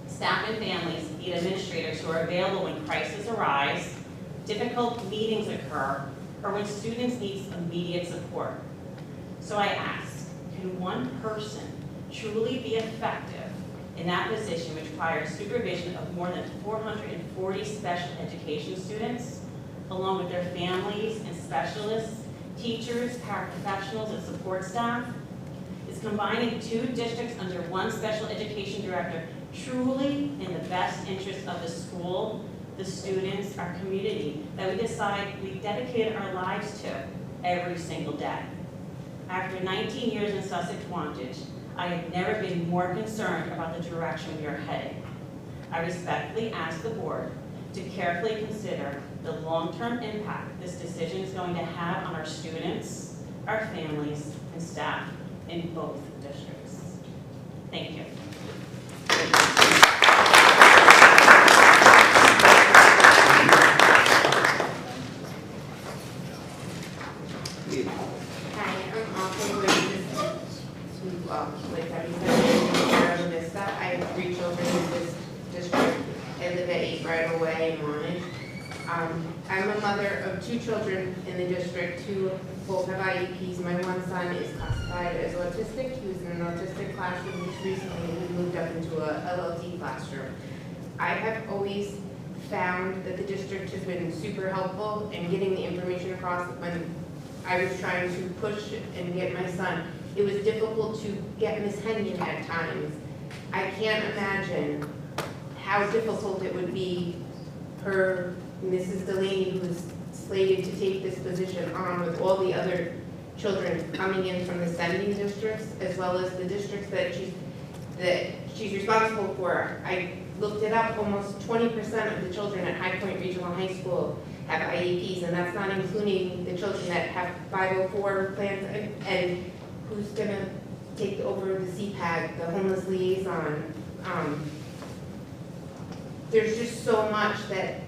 Staff and families need administrators who are available when crises arise, difficult meetings occur, or when students need immediate support. So I ask, can one person truly be effective in that position which requires supervision of more than 440 special education students, along with their families and specialists, teachers, paraprofessionals, and support staff? Is combining 2 districts under one special education director truly in the best interest of the school, the students, our community, that we decide we dedicated our lives to every single day? After 19 years in Sussex Wantage, I have never been more concerned about the direction we are heading. I respectfully ask the board to carefully consider the long-term impact this decision is going to have on our students, our families, and staff in both districts. Thank you. Hi, I'm also with like Debbie said, in Vista. I have 3 children in this district. I live at 8 right away in Wantage. I'm a mother of 2 children in the district, 2 both have IEPs. My one son is classified as autistic. He was in an autistic classroom. Just recently we moved up into a LLT classroom. I have always found that the district has been super helpful in getting the information across. When I was trying to push and get my son, it was difficult to get Miss Henyon at times. I can't imagine how difficult it would be for Mrs. Delaney, who is slated to take this position on with all the other children coming in from the sending districts, as well as the districts that she's responsible for. I looked it up, almost 20% of the children at High Point Regional High School have IEPs, and that's not including the children that have 504 plans, and who's gonna take over the CPAG, the homeless liaison. There's just so much that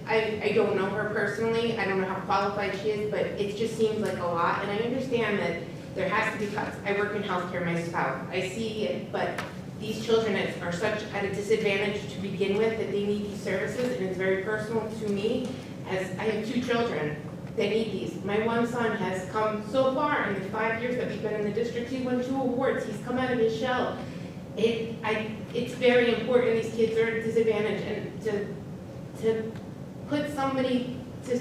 I don't know her personally, I don't know how qualified she is, but it just seems like a lot, and I understand that there has to be cuts. I work in healthcare myself, I see it, but these children are such at a disadvantage to begin with that they need these services, and it's very personal to me, as I have 2 children that need these. My one son has come so far in the 5 years that we've been in the district. He won 2 awards, he's come out of his shell. It's very important. These kids are at a disadvantage, and to put somebody to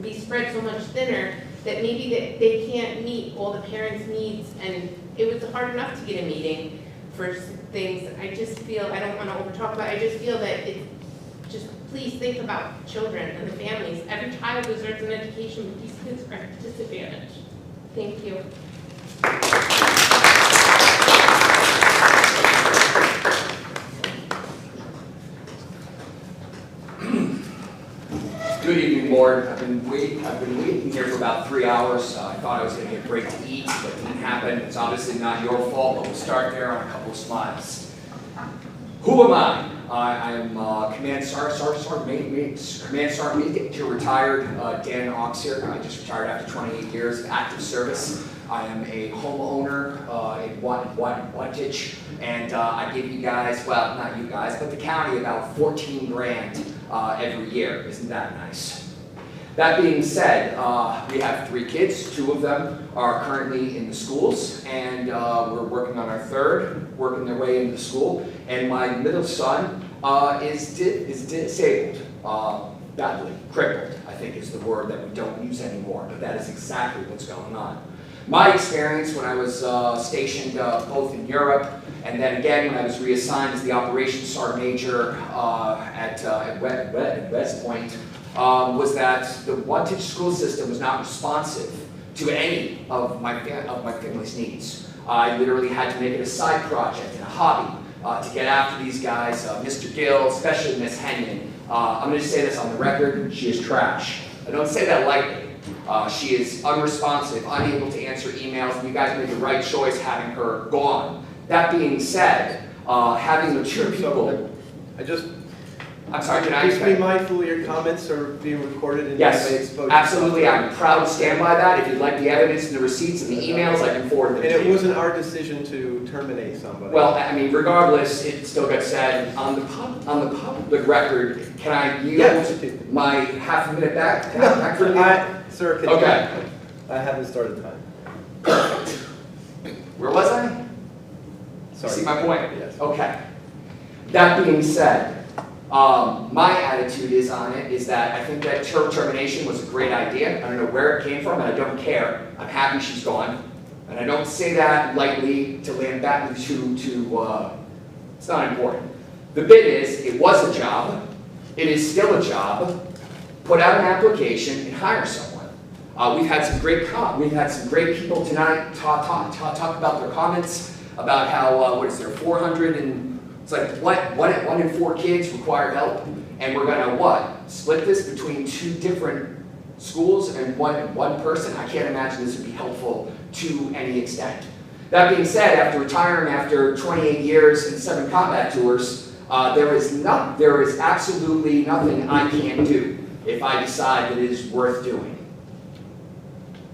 be spread so much thinner that maybe that they can't meet all the parents' needs, and it was hard enough to get a meeting for things. I just feel, I don't want to overtalk, but I just feel that just please think about children and the families. Every child deserves an education, but these kids are at a disadvantage. Thank you. Good evening, Board. I've been waiting here for about 3 hours. I thought I was going to get a break to eat, but it didn't happen. It's obviously not your fault, but we'll start there on a couple of slides. Who am I? I am Command Sergeant Major retired Dan Ox here. I just retired after 28 years of active service. I am a homeowner in Wantage, and I give you guys, well, not you guys, but the county about 14 grand every year. Isn't that nice? That being said, we have 3 kids. 2 of them are currently in the schools, and we're working on our 3rd, working their way into school. And my middle son is disabled, badly, crippled, I think is the word that we don't use anymore, but that is exactly what's going on. My experience when I was stationed both in Europe and then again when I was reassigned as the Operations Sergeant Major at West Point was that the Wantage school system was not responsive to any of my family's needs. I literally had to make it a side project and a hobby to get after these guys, Mr. Gill, especially Miss Henyon. I'm going to say this on the record, she is trash. I don't say that lightly. She is unresponsive, unable to answer emails, and you guys made the right choice having her gone. That being said, having mature people... I'm sorry, can I... Please be mindful your comments are being recorded and yes, you may expose absolutely. I'm proud to stand by that. If you'd like the evidence and the receipts and the emails, I can forward them to you. And it wasn't our decision to terminate somebody. Well, I mean, regardless, it still got said. On the public record, can I yield my half a minute back? Sir, can Okay. I haven't started time. Where was I? Sorry. See my point? Yes. Okay. That being said, my attitude is that I think that her termination was a great idea. I don't know where it came from, and I don't care. I'm happy she's gone. And I don't say that lightly to land back it's not important. The bit is, it was a job. It is still a job. Put out an application and hire someone. We've had some great people tonight talk about their comments about how, what is there, 400 and, it's like, what, 1 in 4 kids require help, and we're gonna, what, split this between 2 different schools and one person? I can't imagine this would be helpful to any extent. That being said, after retiring after 28 years and 7 combat tours, there is absolutely nothing I can do if I decide that it is worth doing.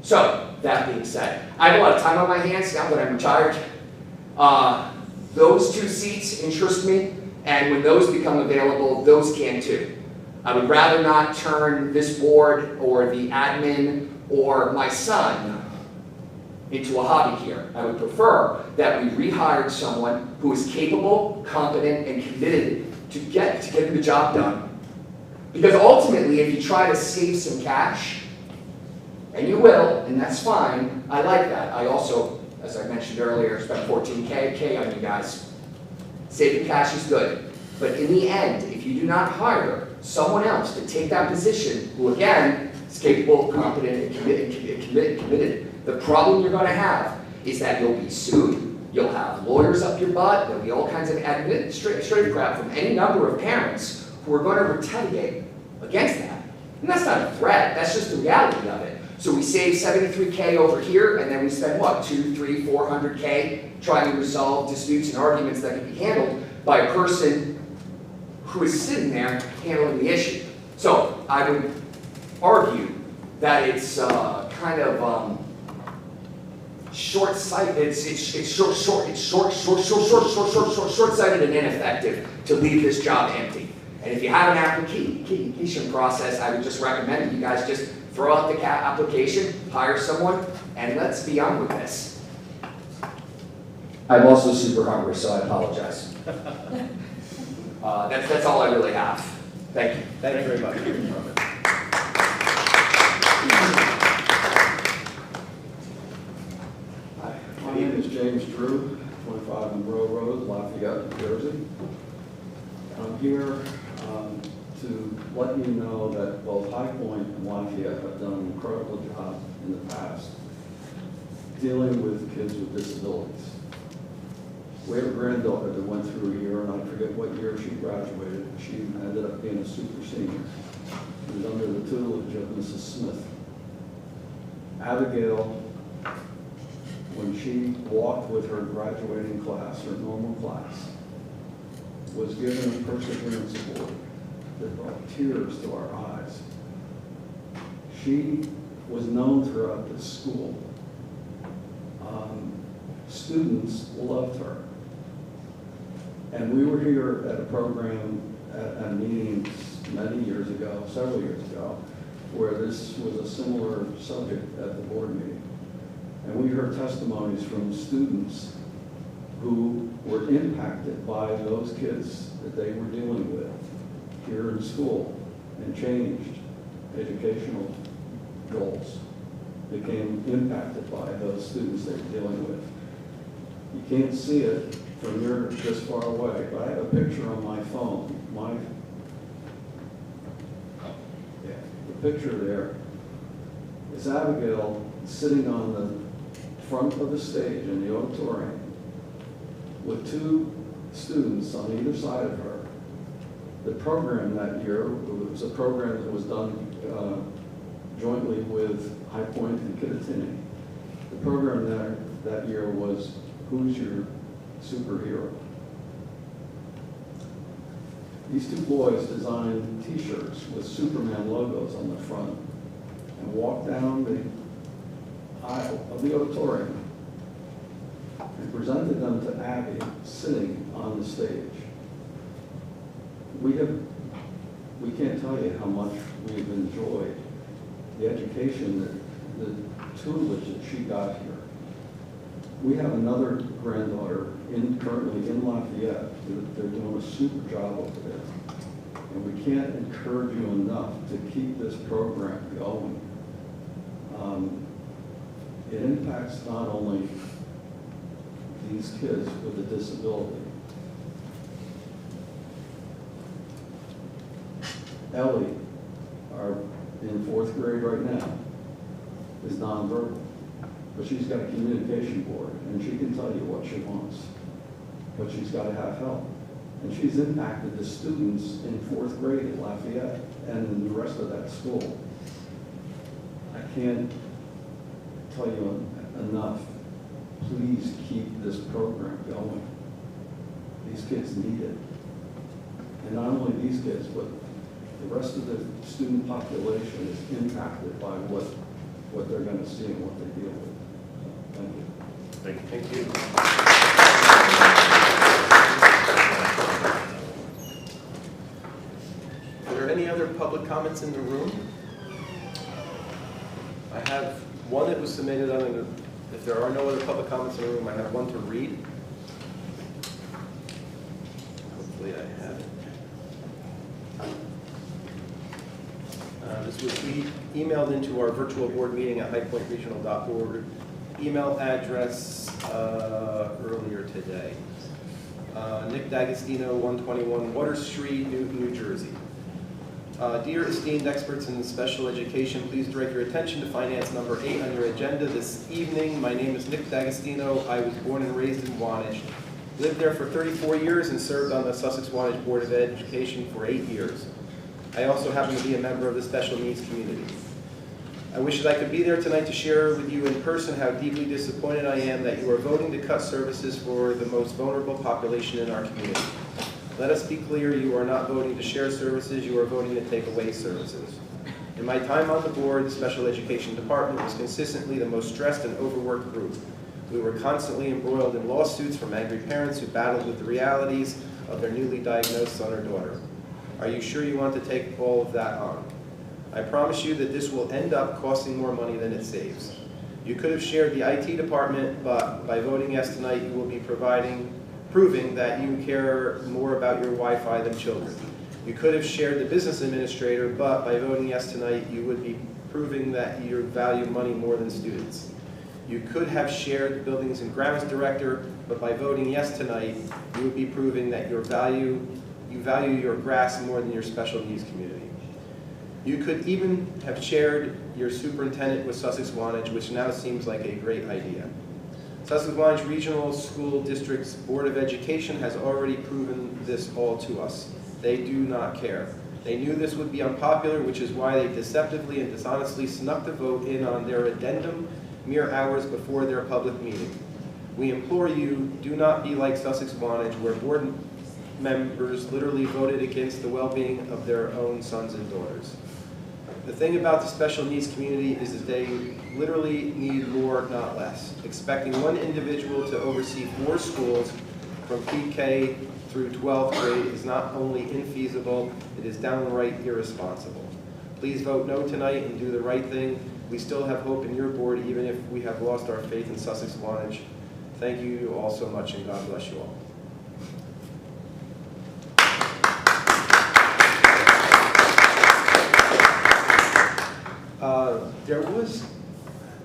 So, that being said, I have a lot of time on my hands now that I'm retired. Those 2 seats interest me, and when those become available, those can too. I would rather not turn this board or the admin or my son into a hobby here. I would prefer that we rehired someone who is capable, competent, and committed to getting the job done. Because ultimately, if you try to save some cash, and you will, and that's fine, I like that. I also, as I mentioned earlier, spent $14K on you guys. Saving cash is good. But in the end, if you do not hire someone else to take that position, who again, is capable, competent, and committed, the problem you're going to have is that you'll be sued, you'll have lawyers up your butt, there'll be all kinds of administrative crap from any number of parents who are going to retaliate against that. And that's not a threat, that's just the reality of it. So we save $73K over here, and then we spend what, 200, 300, 400K trying to resolve disputes and arguments that can be handled by a person who is sitting there handling the issue. So I would argue that it's kind of short-sighted. It's short-sighted and ineffective to leave this job empty. And if you have an application process, I would just recommend that you guys just throw out the application, hire someone, and let's be on with this. I'm also super hungry, so I apologize. That's all I really have. Thank you. Thank you very much for your comment. Hi, my name is James Drew, 25 Monroe Road, Lafayette, New Jersey. I'm here to let you know that both High Point and Lafayette have done an incredible job in the past dealing with kids with disabilities. We have a granddaughter that went through a year, and I forget what year she graduated. She ended up being a super senior. She was under the tutelage of Mrs. Smith. Abigail, when she walked with her graduating class, her normal class, was given a perseverance award that brought tears to our eyes. She was known throughout the school. Students loved her. And we were here at a program, at a meeting many years ago, several years ago, where this was a similar subject at the board meeting. And we heard testimonies from students who were impacted by those kids that they were dealing with here in school and changed educational goals, became impacted by those students they were dealing with. You can't see it from here this far away, but I have a picture on my phone. The picture there is Abigail sitting on the front of the stage in the auditorium with 2 students on either side of her. The program that year was a program that was done jointly with High Point and Kittatinny. The program that year was Who's Your Superhero? These 2 boys designed t-shirts with Superman logos on the front and walked down the aisle of the auditorium and presented them to Abby sitting on the stage. We can't tell you how much we've enjoyed the education, the tutelage that she got here. We have another granddaughter currently in Lafayette. They're doing a super job over there. And we can't encourage you enough to keep this program going. It impacts not only these kids with a disability. Ellie, in 4th grade right now, is nonverbal, but she's got a communication board, and she can tell you what she wants, but she's got to have help. And she's impacted the students in 4th grade at Lafayette and in the rest of that school. I can't tell you enough. Please keep this program going. These kids need it. And not only these kids, but the rest of the student population is impacted by what they're going to see and what they deal with. So, thank you. Thank you. Are there any other public comments in the room? I have one that was submitted on if there are no other public comments in the room, I have one to read. Hopefully I have it. This was emailed into our virtual board meeting at highpointregional.org. Email address earlier today. Nick D'Agostino, 121 Water Street, Newton, New Jersey. Dear esteemed experts in special education, please direct your attention to finance number 8 on your agenda this evening. My name is Nick D'Agostino. I was born and raised in Wantage. Lived there for 34 years and served on the Sussex-Wantage Board of Education for 8 years. I also happen to be a member of the special needs community. I wish that I could be there tonight to share with you in person how deeply disappointed I am that you are voting to cut services for the most vulnerable population in our community. Let us be clear, you are not voting to share services, you are voting to take away services. In my time on the board, the special education department was consistently the most stressed and overworked group. We were constantly embroiled in lawsuits from angry parents who battled with the realities of their newly diagnosed son or daughter. Are you sure you want to take all of that on? I promise you that this will end up costing more money than it saves. You could have shared the IT department, but by voting yes tonight, you will be proving that you care more about your Wi-Fi than children. You could have shared the business administrator, but by voting yes tonight, you would be proving that you value money more than students. You could have shared the buildings and grounds director, but by voting yes tonight, you would be proving that you value your grass more than your special needs community. You could even have shared your superintendent with Sussex-Wantage, which now seems like a great idea. Sussex-Wantage Regional School District's Board of Education has already proven this all to us. They do not care. They knew this would be unpopular, which is why they deceptively and dishonestly snuck the vote in on their addendum mere hours before their public meeting. We implore you, do not be like Sussex-Wantage, where board members literally voted against the well-being of their own sons and daughters. The thing about the special needs community is that they literally need more, not less. Expecting one individual to oversee 4 schools from pre-K through 12th grade is not only infeasible, it is downright irresponsible. Please vote no tonight and do the right thing. We still have hope in your board, even if we have lost our faith in Sussex-Wantage. Thank you all so much, and God bless you all.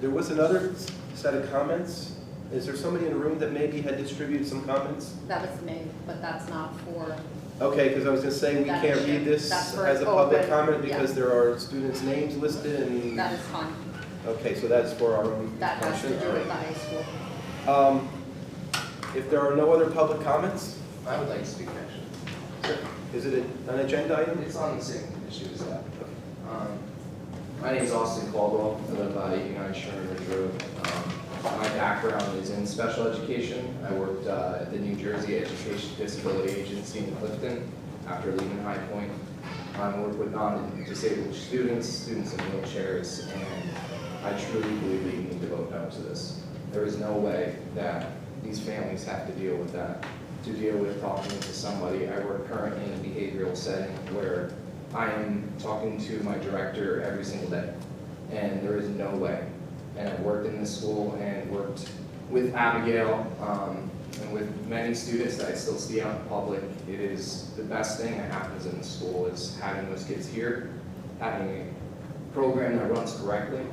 There was another set of comments. Is there somebody in the room that maybe had distributed some comments? That was me, but that's not for, Okay, because I was going to say we That can't is- read this that's for as a public open, comment yeah. because there are students' names listed and... that is fine. Okay, so that's for our own That has to function. do with the high school. If there are no other public comments, I would like to speak actually. is it an agenda item? It's on the same issue as that. My name is Austin Caldwell. I live by 89 Sherman Ridge Road. My background is in special education. I worked at the New Jersey Education Disability Agency in Clifton after leaving High Point. I work with non-disabled students in wheelchairs, and I truly believe that you need to vote no to this. There is no way that these families have to deal with that, to deal with talking to somebody. I work currently in a behavioral setting where I am talking to my director every single day. and there is no way. And I've worked in this school and worked with Abigail and with many students that I still see out in public. It is the best thing that happens in the school is having those kids here, having a program that runs correctly,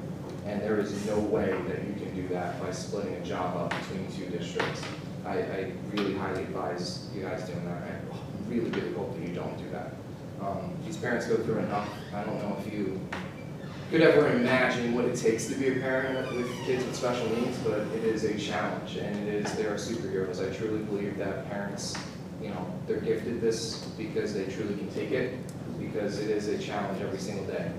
and there is no way that you can do that by splitting a job up between two districts. I really highly advise you guys doing that. I really, really hope that you don't do that. These parents go through enough. I don't know if you could ever imagine what it takes to be a parent with kids with special needs, but it is a challenge, and they are superheroes. I truly believe that parents, they're gifted this because they truly can take it, because it is a challenge every single day.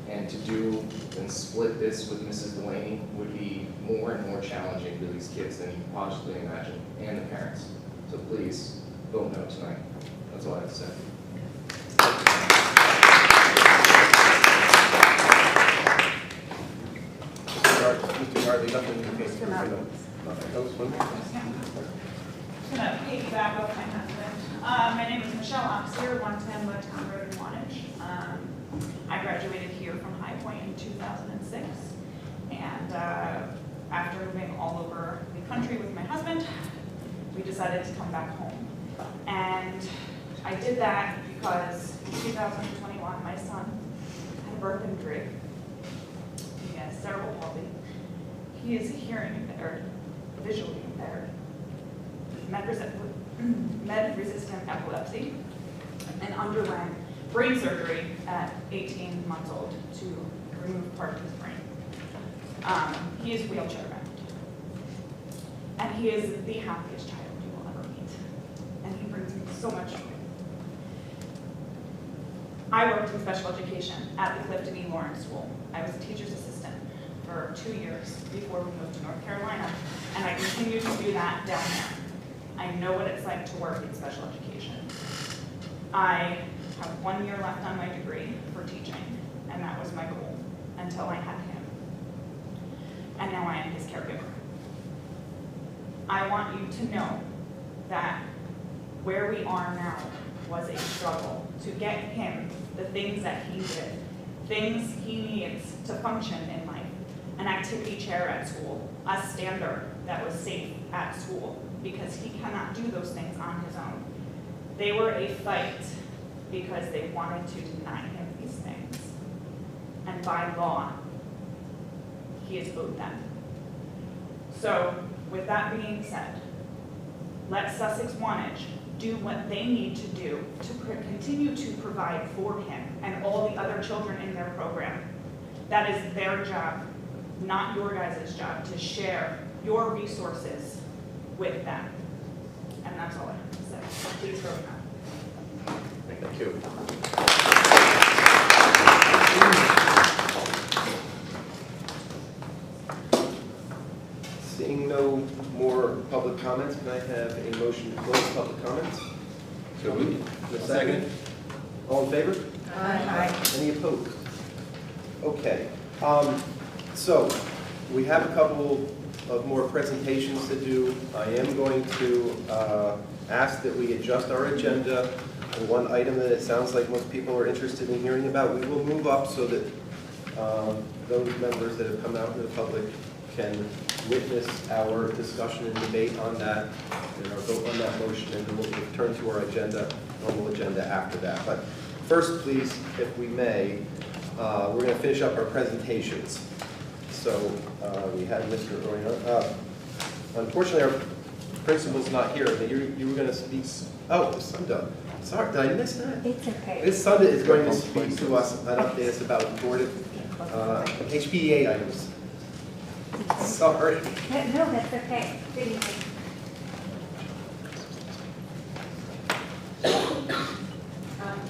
And to do and split this with Mrs. Delaney would be more and more challenging for these kids than you can possibly imagine, and the parents. So please, vote no tonight. That's all I have to say. Mr. Yardley, nothing in case. Just gonna piggyback off my husband. My name is Michelle Oxer, 110 West Town Road in Wantage. I graduated here from High Point in 2006, and after moving all over the country with my husband, we decided to come back home. And I did that because in 2021, my son had a birth injury. He has cerebral palsy. He is hearing impaired, visually impaired, med-resistant epilepsy, and underwent brain surgery at 18 months old to remove part of his brain. He is wheelchair bound, and he is the happiest child you will ever meet, and he brings me so much joy. I worked in special education at the Clifton E. Lawrence School. I was a teacher's assistant for 2 years before we moved to North Carolina, and I continue to do that down there. I know what it's like to work in special education. I have 1 year left on my degree for teaching, and that was my goal until I had him. And now I am his caregiver. I want you to know that where we are now was a struggle to get him the things that he did, things he needs to function in life. An activity chair at school, a stander that was safe at school, because he cannot do those things on his own. They were a fight because they wanted to deny him these things. And by law, he is owed them. So, with that being said, let Sussex Wantage do what they need to do to continue to provide for him and all the other children in their program. That is their job, not your guys' job, to share your resources with them. And that's all I have to say. Please vote no. Thank you. Seeing no more public comments, can I have a motion to close public comments? So moved. A second? All in favor? Aye. Any opposed? Okay. So we have a couple of more presentations to do. I am going to ask that we adjust our agenda. And one item that it sounds like most people are interested in hearing about, we will move up so that those members that have come out in the public can witness our discussion and debate on that, and our vote on that motion, and then we'll return to our agenda, normal agenda after that. But first, please, if we may, we're going to finish up our presentations. So we had Mr. Orion. Unfortunately, our principal's not here. You were going to speak. Oh, the Sunda. Sorry, did I miss that? It's okay. This Sunda is going to speak to us and update us about board HPEA items. Sorry. No, that's okay. Good evening.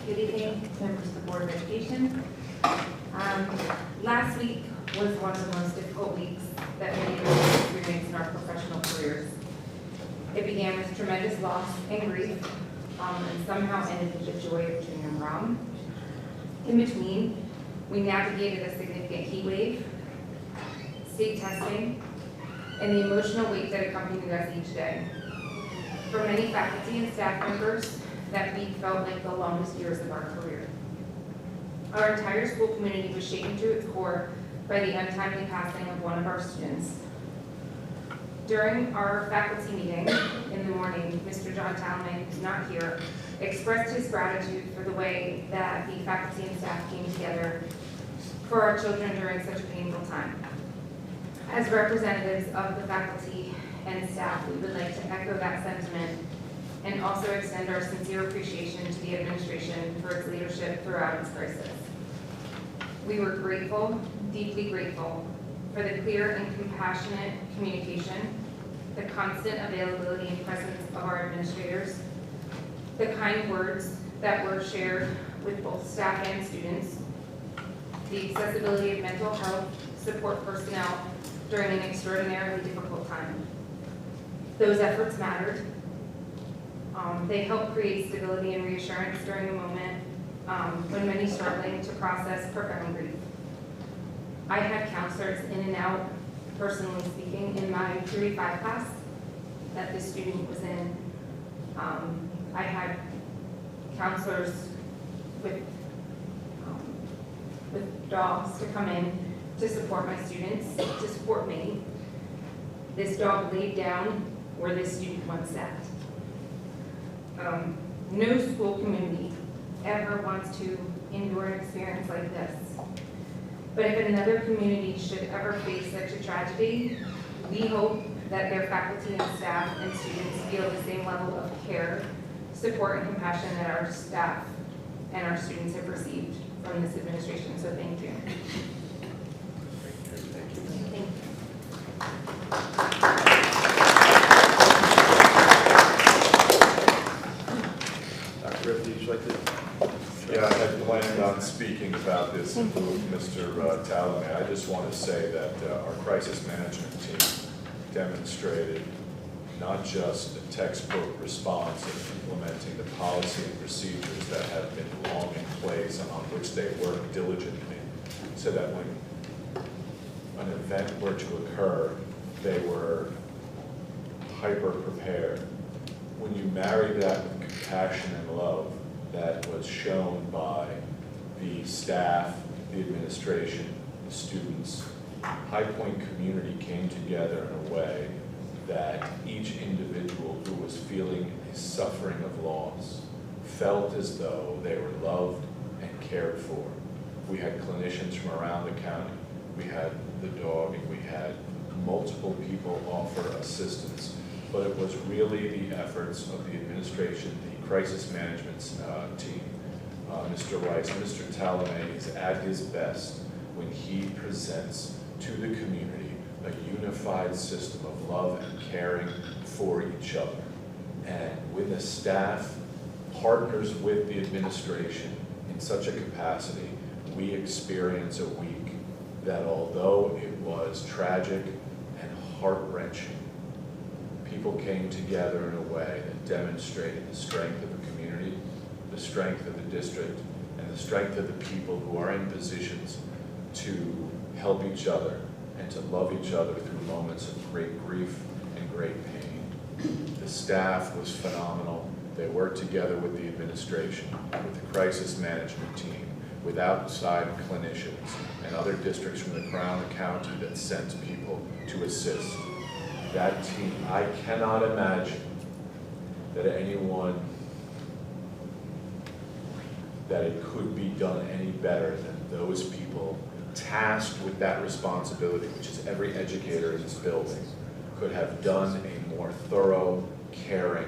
Good evening, members of the Board of Education. Last week was one of the most difficult weeks that many of us experienced in our professional careers. It began with tremendous loss and grief, and somehow ended with the joy of turning them around. In between, we navigated a significant heat wave, state testing, and the emotional weight that accompanied us each day. For many faculty and staff members, that week felt like the longest years of our career. Our entire school community was shaken to its core by the untimely passing of one of our students. During our faculty meeting in the morning, Mr. John Talman, who's not here, expressed his gratitude for the way that the faculty and staff came together for our children during such a painful time. As representatives of the faculty and staff, we would like to echo that sentiment and also extend our sincere appreciation to the administration for its leadership throughout this crisis. We were grateful, deeply grateful, for the clear and compassionate communication, the constant availability and presence of our administrators, the kind words that were shared with both staff and students, the accessibility of mental health support personnel during an extraordinarily difficult time. Those efforts mattered. They helped create stability and reassurance during a moment when many struggling to process profound grief. I had counselors in and out, personally speaking, in my 3-5 class that this student was in. I had counselors with dogs to come in to support my students, to support me. This dog laid down where this student once sat. No school community ever wants to endure an experience like this. But if another community should ever face such a tragedy, we hope that their faculty and staff and students feel the same level of care, support, and compassion that our staff and our students have received from this administration. So thank you. Thank you. Dr. Ripley, would you like to? Yeah, I had planned on speaking about this with Mr. Talman. I just want to say that our crisis management team demonstrated not just a textbook response in implementing the policy and procedures that have been long in place and on which they work diligently, so that when an event were to occur, they were hyper prepared. When you marry that with compassion and love that was shown by the staff, the administration, the students, High Point community came together in a way that each individual who was feeling a suffering of loss felt as though they were loved and cared for. We had clinicians from around the county. We had the dog, and we had multiple people offer assistance. But it was really the efforts of the administration, the crisis management team, Mr. Rice, Mr. Talame is at his best when he presents to the community a unified system of love and caring for each other. And when the staff partners with the administration in such a capacity, we experience a week that, although it was tragic and heart-wrenching, people came together in a way that demonstrated the strength of the community, the strength of the district, and the strength of the people who are in positions to help each other and to love each other through moments of great grief and great pain. The staff was phenomenal. They worked together with the administration, with the crisis management team, with outside clinicians and other districts from the Crown County that sent people to assist. That team, I cannot imagine that anyone, that it could be done any better than those people tasked with that responsibility, which is every educator in this building, could have done a more thorough, caring,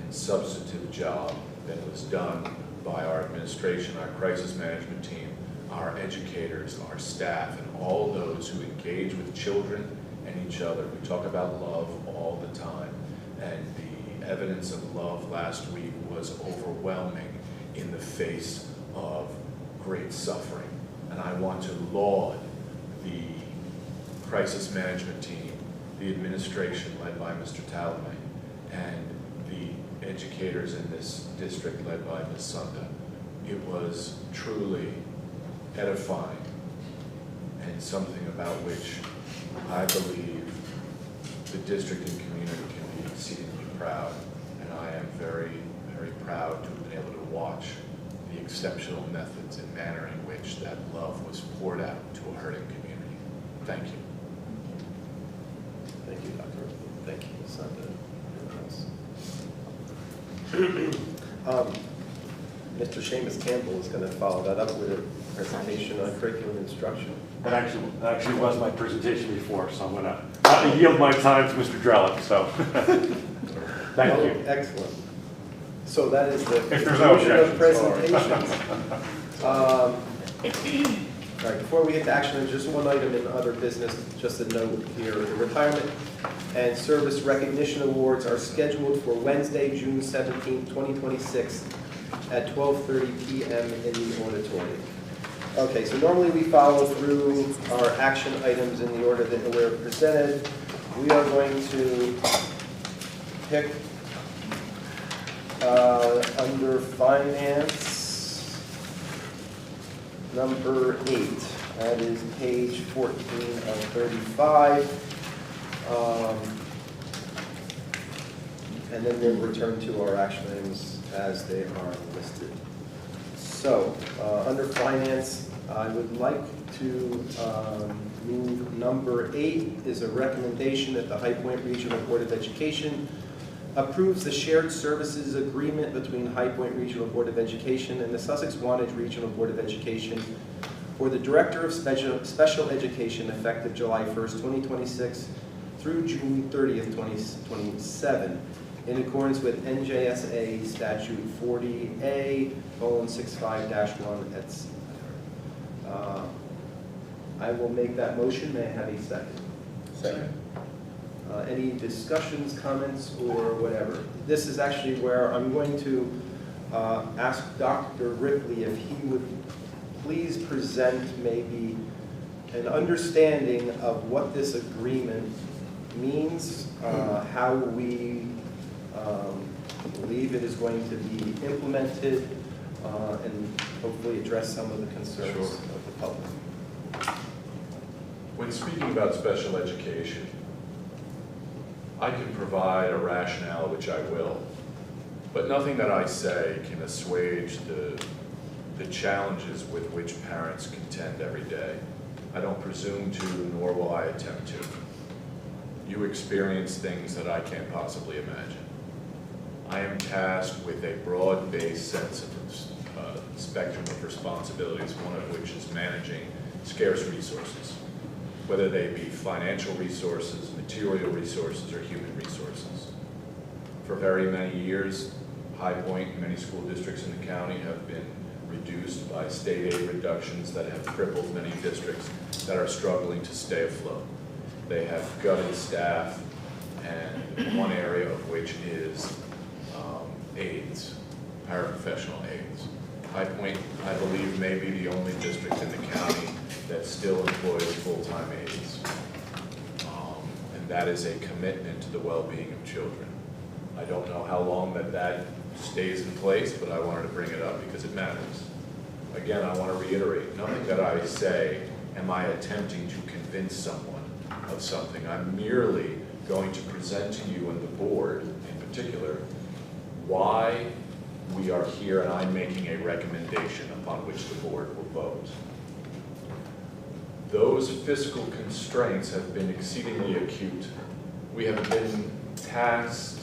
and substantive job than was done by our administration, our crisis management team, our educators, our staff, and all those who engage with children and each other. We talk about love all the time, and the evidence of love last week was overwhelming in the face of great suffering. And I want to laud the crisis management team, the administration led by Mr. Talame, and the educators in this district led by Ms. Sunda. It was truly edifying and something about which I believe the district and community can be exceedingly proud. And I am very, very proud to have been able to watch the exceptional methods and manner in which that love was poured out to a hurting community. Thank you. Thank you, Dr. Thank you, Sandra. Mr. Seamus Campbell is going to follow that up with a presentation on curriculum instruction. That actually was my presentation before, so I'm going to yield my time to Mr. Drellick, so. Thank you. Excellent. So that is the If there's no conclusion of objections, presentations. All right, before we get to action, there's just one item in other business, just a note here. The retirement and service recognition awards are scheduled for Wednesday, June 17, 2026 at 12:30 p.m. in the auditorium. Okay, so normally we follow through our action items in the order that we're presented. We are going to pick under finance, number 8. That is page 14 of 35. And then we'll return to our action items as they are listed. So, under finance, I would like to move number 8 is a recommendation that the High Point Regional Board of Education approves the shared services agreement between High Point Regional Board of Education and the Sussex Wantage Regional Board of Education for the Director of Special Education effective July 1st, 2026 through June 30th, 2027 in accordance with NJSA Statute 40A:65-1, etc. I will make that motion. May I have a second? Second. Any discussions, comments, or whatever? This is actually where I'm going to ask Dr. Ripley if he would please present maybe an understanding of what this agreement means, how we believe it is going to be implemented, and hopefully address some of the concerns of the public. When speaking about special education, I can provide a rationale, which I will, but nothing that I say can assuage the challenges with which parents contend every day. I don't presume to, nor will I attempt to. You experience things that I can't possibly imagine. I am tasked with a broad-based sense of spectrum of responsibilities, one of which is managing scarce resources, whether they be financial resources, material resources, or human resources. For very many years, High Point and many school districts in the county have been reduced by state aid reductions that have crippled many districts that are struggling to stay afloat. They have gutted staff, and one area of which is aides, paraprofessional aides. High Point, I believe, may be the only district in the county that still employs full-time aides. And that is a commitment to the well-being of children. I don't know how long that stays in place, but I wanted to bring it up because it matters. Again, I want to reiterate, nothing that I say am I attempting to convince someone of something. I'm merely going to present to you and the board in particular why we are here, and I'm making a recommendation upon which the board will vote. Those fiscal constraints have been exceedingly acute. We have been tasked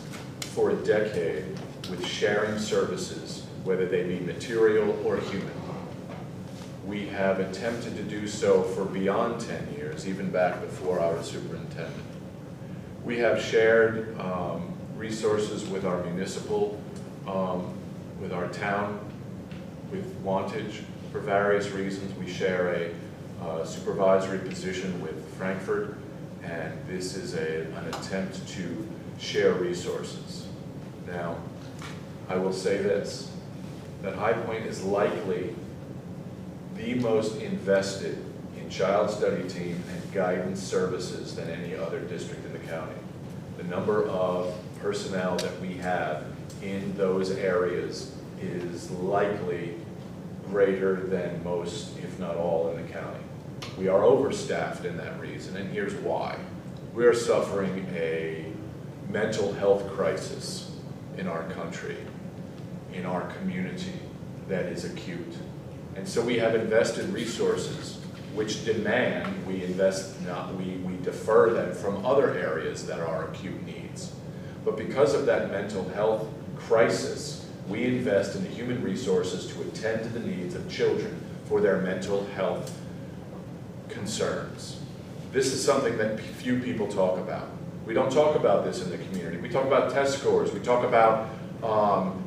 for a decade with sharing services, whether they be material or human. We have attempted to do so for beyond 10 years, even back before our superintendent. We have shared resources with our municipal, with our town, with Wantage. For various reasons, we share a supervisory position with Frankfurt, and this is an attempt to share resources. Now, I will say this, that High Point is likely the most invested in child study team and guidance services than any other district in the county. The number of personnel that we have in those areas is likely greater than most, if not all, in the county. We are overstaffed in that reason, and here's why. We are suffering a mental health crisis in our country, in our community, that is acute. And so we have invested resources which demand we invest, we defer them from other areas that are acute needs. But because of that mental health crisis, we invest in the human resources to attend to the needs of children for their mental health concerns. This is something that few people talk about. We don't talk about this in the community. We talk about test scores. We talk about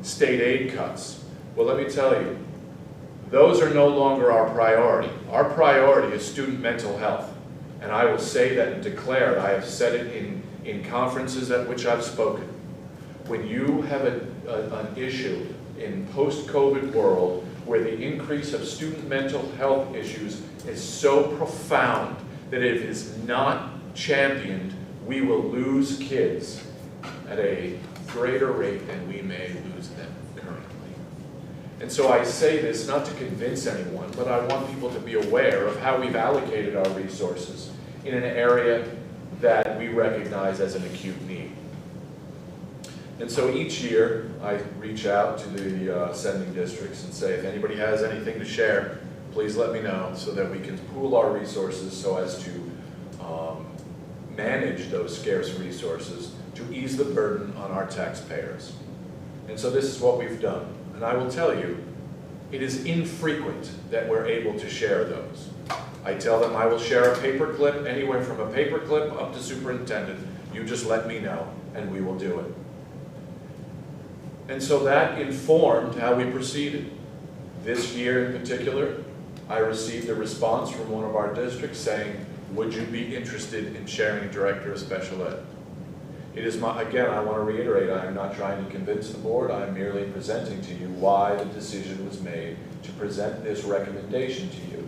state aid cuts. Well, let me tell you, those are no longer our priority. Our priority is student mental health. And I will say that and declare it. I have said it in conferences at which I've spoken. When you have an issue in post-COVID world where the increase of student mental health issues is so profound that if it is not championed, we will lose kids at a greater rate than we may lose them currently. And so I say this not to convince anyone, but I want people to be aware of how we've allocated our resources in an area that we recognize as an acute need. And so each year, I reach out to the sending districts and say, if anybody has anything to share, please let me know so that we can pool our resources so as to manage those scarce resources to ease the burden on our taxpayers. And so this is what we've done. And I will tell you, it is infrequent that we're able to share those. I tell them I will share a paper clip, anywhere from a paper clip up to superintendent. You just let me know, and we will do it. And so that informed how we proceeded. This year in particular, I received a response from one of our districts saying, would you be interested in sharing a director of special ed? It is again, I want to reiterate, I am not trying to convince the board, I am merely presenting to you why the decision was made to present this recommendation to you.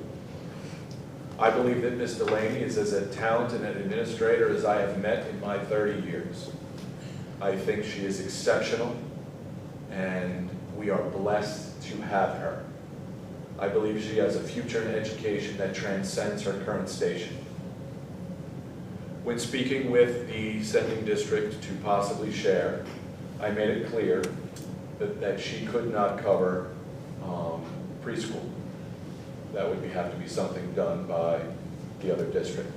I believe that Ms. Delaney is as talented an administrator as I have met in my 30 years. I think she is exceptional, and we are blessed to have her. I believe she has a future in education that transcends her current station. When speaking with the sending district to possibly share, I made it clear that she could not cover preschool. That would have to be something done by the other district.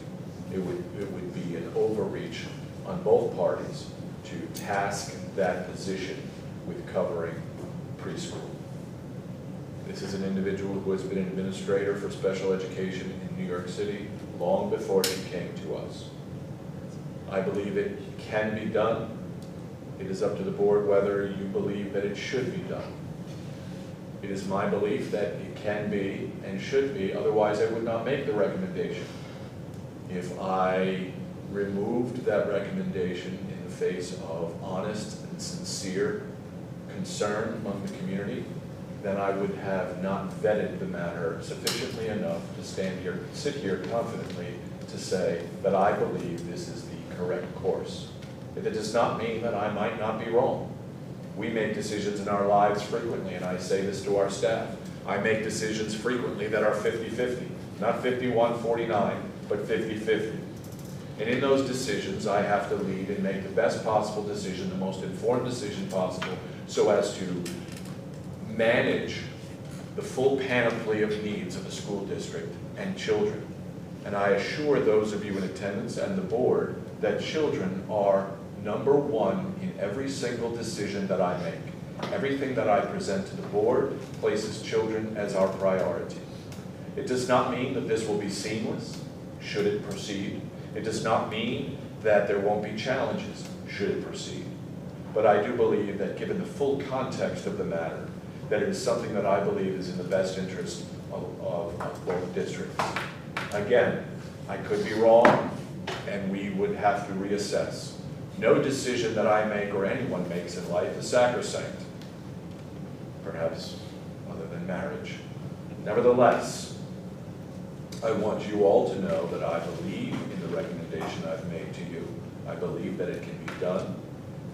It would be an overreach on both parties to task that position with covering preschool. This is an individual who has been an administrator for special education in New York City long before she came to us. I believe it can be done. It is up to the board whether you believe that it should be done. It is my belief that it can be and should be, otherwise I would not make the recommendation. If I removed that recommendation in the face of honest and sincere concern among the community, then I would have not vetted the matter sufficiently enough to sit here confidently to say that I believe this is the correct course. It does not mean that I might not be wrong. We make decisions in our lives frequently, and I say this to our staff. I make decisions frequently that are 50-50, not 51-49, but 50-50. And in those decisions, I have to lead and make the best possible decision, the most informed decision possible, so as to manage the full panoply of needs of a school district and children. And I assure those of you in attendance and the board that children are number one in every single decision that I make. Everything that I present to the board places children as our priority. It does not mean that this will be seamless, should it proceed. It does not mean that there won't be challenges, should it proceed. But I do believe that given the full context of the matter, that it is something that I believe is in the best interest of both districts. Again, I could be wrong, and we would have to reassess. No decision that I make or anyone makes in life is sacrosanct, perhaps other than marriage. Nevertheless, I want you all to know that I believe in the recommendation I've made to you. I believe that it can be done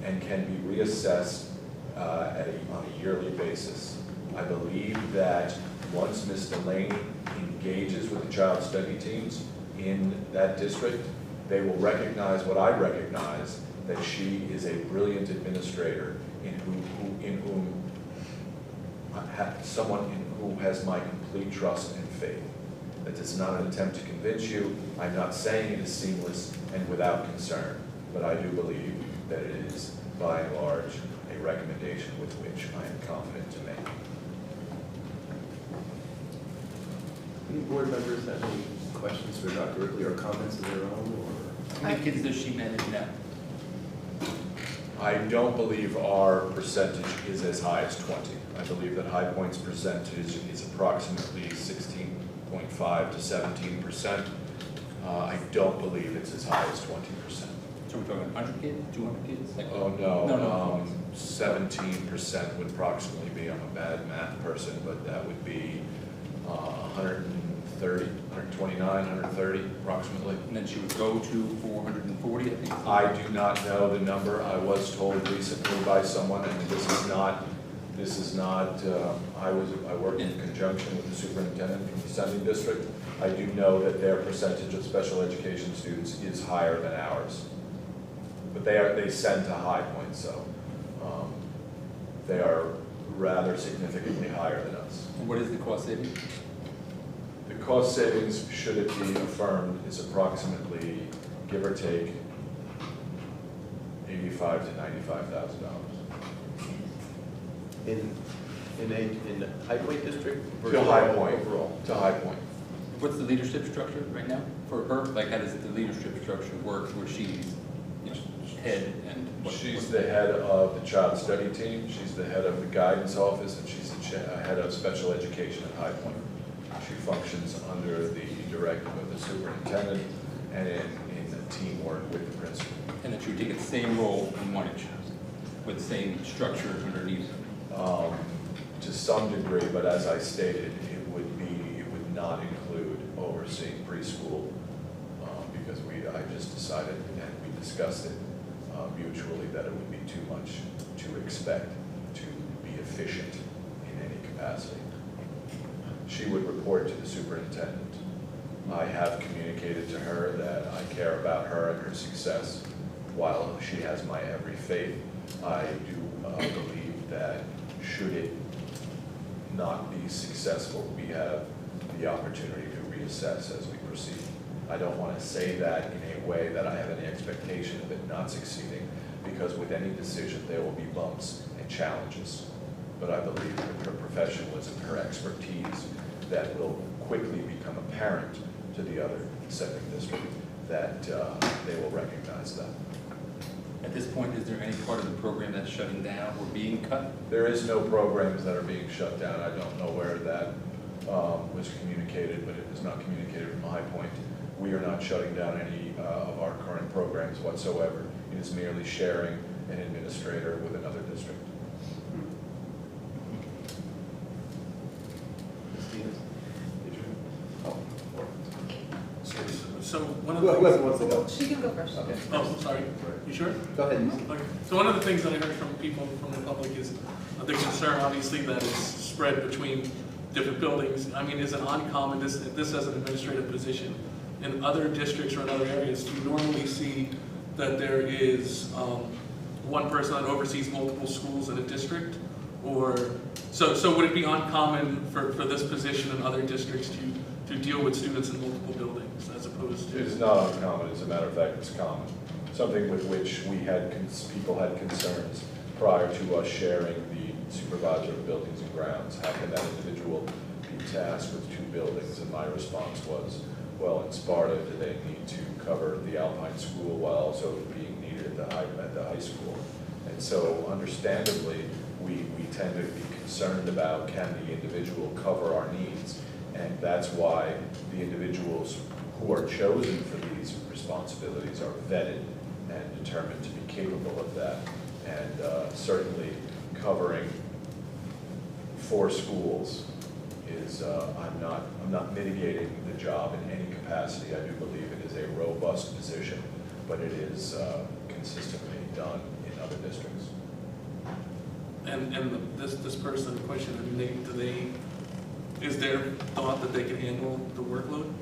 and can be reassessed on a yearly basis. I believe that once Ms. Delaney engages with the child study teams in that district, they will recognize what I recognize, that she is a brilliant administrator someone who has my complete trust and faith. That is not an attempt to convince you. I'm not saying it is seamless and without concern, but I do believe that it is, by and large, a recommendation with which I am confident to make. Any board members have any questions for Dr. Ripley or comments of their own? How many kids does she manage now? I don't believe our percentage is as high as 20. I believe that High Point's percentage is approximately 16.5 to 17%. I don't believe it's as high as 20%. So we're talking 100 kids, 200 kids? Like Oh, no. No. 17% would approximately be, I'm a bad math person, but that would be 130, 129, 130 approximately. And then she would go to 440, I think? I do not know the number. I was told recently by someone, and this is not, I work in conjunction with the superintendent from the sending district. I do know that their percentage of special education students is higher than ours. But they send to High Point, so they are rather significantly higher than us. And what is the cost saving? The cost savings, should it be affirmed, is approximately, give or take, $85,000 to $95,000. In the High Point district? To High Point, Overall. to High Point. What's the leadership structure right now for her? Like, how does the leadership structure work where she's, you know, head and what? She's the head of the child study team, she's the head of the guidance office, and she's the head of special education at High Point. She functions under the directive of the superintendent and in teamwork with the principal. And then she would take the same role in Wantage with the same structure underneath? To some degree, but as I stated, it would not include overseeing preschool because I just decided and we discussed it mutually that it would be too much to expect to be efficient in any capacity. She would report to the superintendent. I have communicated to her that I care about her and her success. While she has my every faith, I do believe that should it not be successful, we have the opportunity to reassess as we proceed. I don't want to say that in a way that I have any expectation of it not succeeding, because with any decision there will be bumps and challenges. But I believe with her professionalism, her expertise, that will quickly become apparent to the other sending district, that they will recognize that. At this point, is there any part of the program that's shutting down or being cut? There is no programs that are being shut down. I don't know where that was communicated, but it was not communicated from High Point. We are not shutting down any of our current programs whatsoever. It is merely sharing an administrator with another district. So one of the Whoever wants to go. She can go first. Okay. Oh, sorry. You sure? Go ahead. Okay. So one of the things that I heard from people from the public is the concern, obviously, that it's spread between different buildings. I mean, is it uncommon, this as an administrative position, in other districts or in other areas, do you normally see that there is one person that oversees multiple schools in a district? Or, so would it be uncommon for this position in other districts to deal with students in multiple buildings as opposed to? It is not uncommon, as a matter of fact, it's common. Something with which people had concerns prior to us sharing the supervisor of buildings and grounds. How can that individual be tasked with two buildings? And my response was, well, in Sparta, do they need to cover the Alpine School while also being needed at the high school? And so, understandably, we tend to be concerned about, can the individual cover our needs? And that's why the individuals who are chosen for these responsibilities are vetted and determined to be capable of that. And certainly covering 4 schools is, I'm not mitigating the job in any capacity. I do believe it is a robust position, but it is consistently done in other districts. And this person in question, I mean, is there thought that they can handle the workload?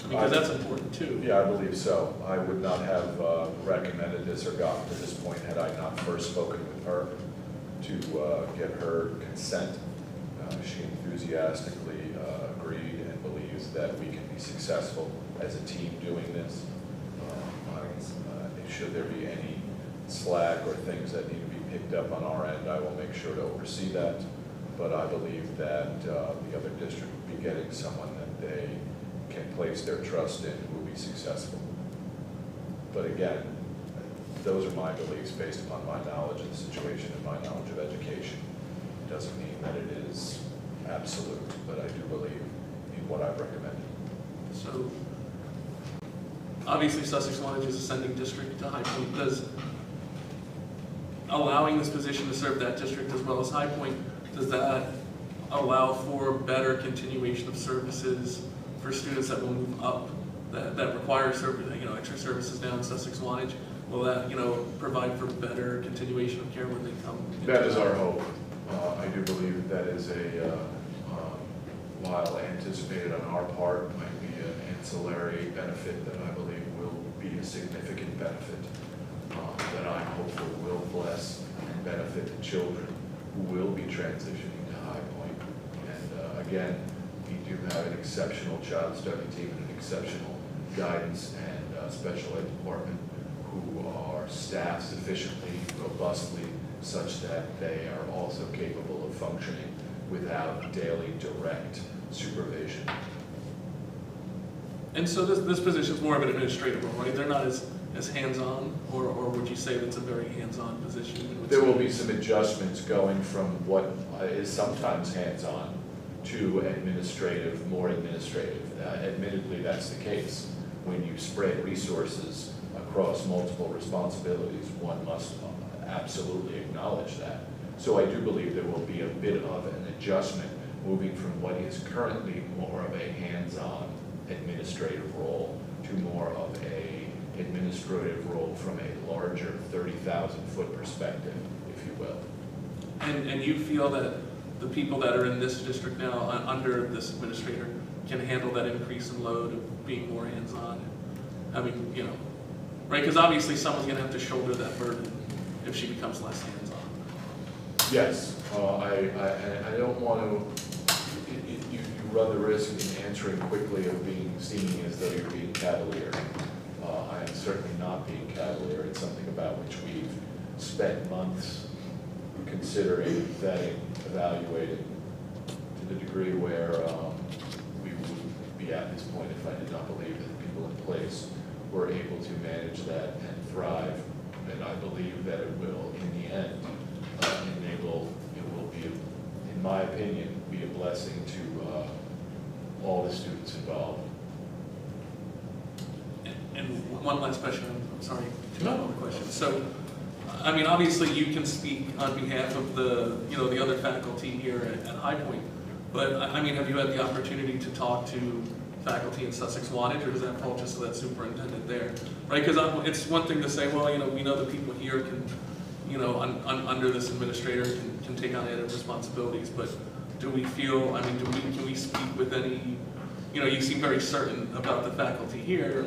Because that's important too. Yeah, I believe so. I would not have recommended this or gotten to this point had I not first spoken with her to get her consent. She enthusiastically agreed and believes that we can be successful as a team doing this. Should there be any slack or things that need to be picked up on our end, I will make sure to oversee that. But I believe that the other district will be getting someone that they can place their trust in who will be successful. But again, those are my beliefs based upon my knowledge of the situation and my knowledge of education. It doesn't mean that it is absolute, but I do believe in what I've recommended. So, obviously Sussex Wantage is a sending district to High Point. Does allowing this position to serve that district as well as High Point, does that allow for better continuation of services for students that will move up, that require extra services down in Sussex Wantage? Will that, provide for better continuation of care when they come? That is our hope. I do believe that is while anticipated on our part, might be an ancillary benefit that I believe will be a significant benefit that I'm hopeful will bless and benefit the children who will be transitioning to High Point. And again, we do have an exceptional child study team and an exceptional guidance and special ed department who are staffed sufficiently, robustly, such that they are also capable of functioning without daily direct supervision. And so this position is more of an administrative role, right? They're not as hands-on, or would you say that's a very hands-on position? There will be some adjustments going from what is sometimes hands-on to administrative, more administrative. Admittedly, that's the case. When you spread resources across multiple responsibilities, one must absolutely acknowledge that. So I do believe there will be a bit of an adjustment moving from what is currently more of a hands-on administrative role to more of a administrative role from a larger 30,000-foot perspective, if you will. And you feel that the people that are in this district now under this administrator can handle that increase in load of being more hands-on? I mean, right? Because obviously someone's going to have to shoulder that burden if she becomes less hands-on. Yes, I don't want to, you run the risk in answering quickly of being seen as though you're being cavalier. I am certainly not being cavalier. It's something about which we've spent months considering, vetting, evaluating, to the degree where we would be at this point if I did not believe that the people in place were able to manage that and thrive. And I believe that it will, in the end, enable, it will be, in my opinion, be a blessing to all the students involved. And one last question, I'm sorry, two more questions. So, I mean, obviously you can speak on behalf of the other faculty here at High Point, but I mean, have you had the opportunity to talk to faculty in Sussex Wantage, or does that fall just to that superintendent there? Right, because it's one thing to say, well, we know the people here can, under this administrator can take on added responsibilities, but do we feel, I mean, can we speak with any, you seem very certain about the faculty here,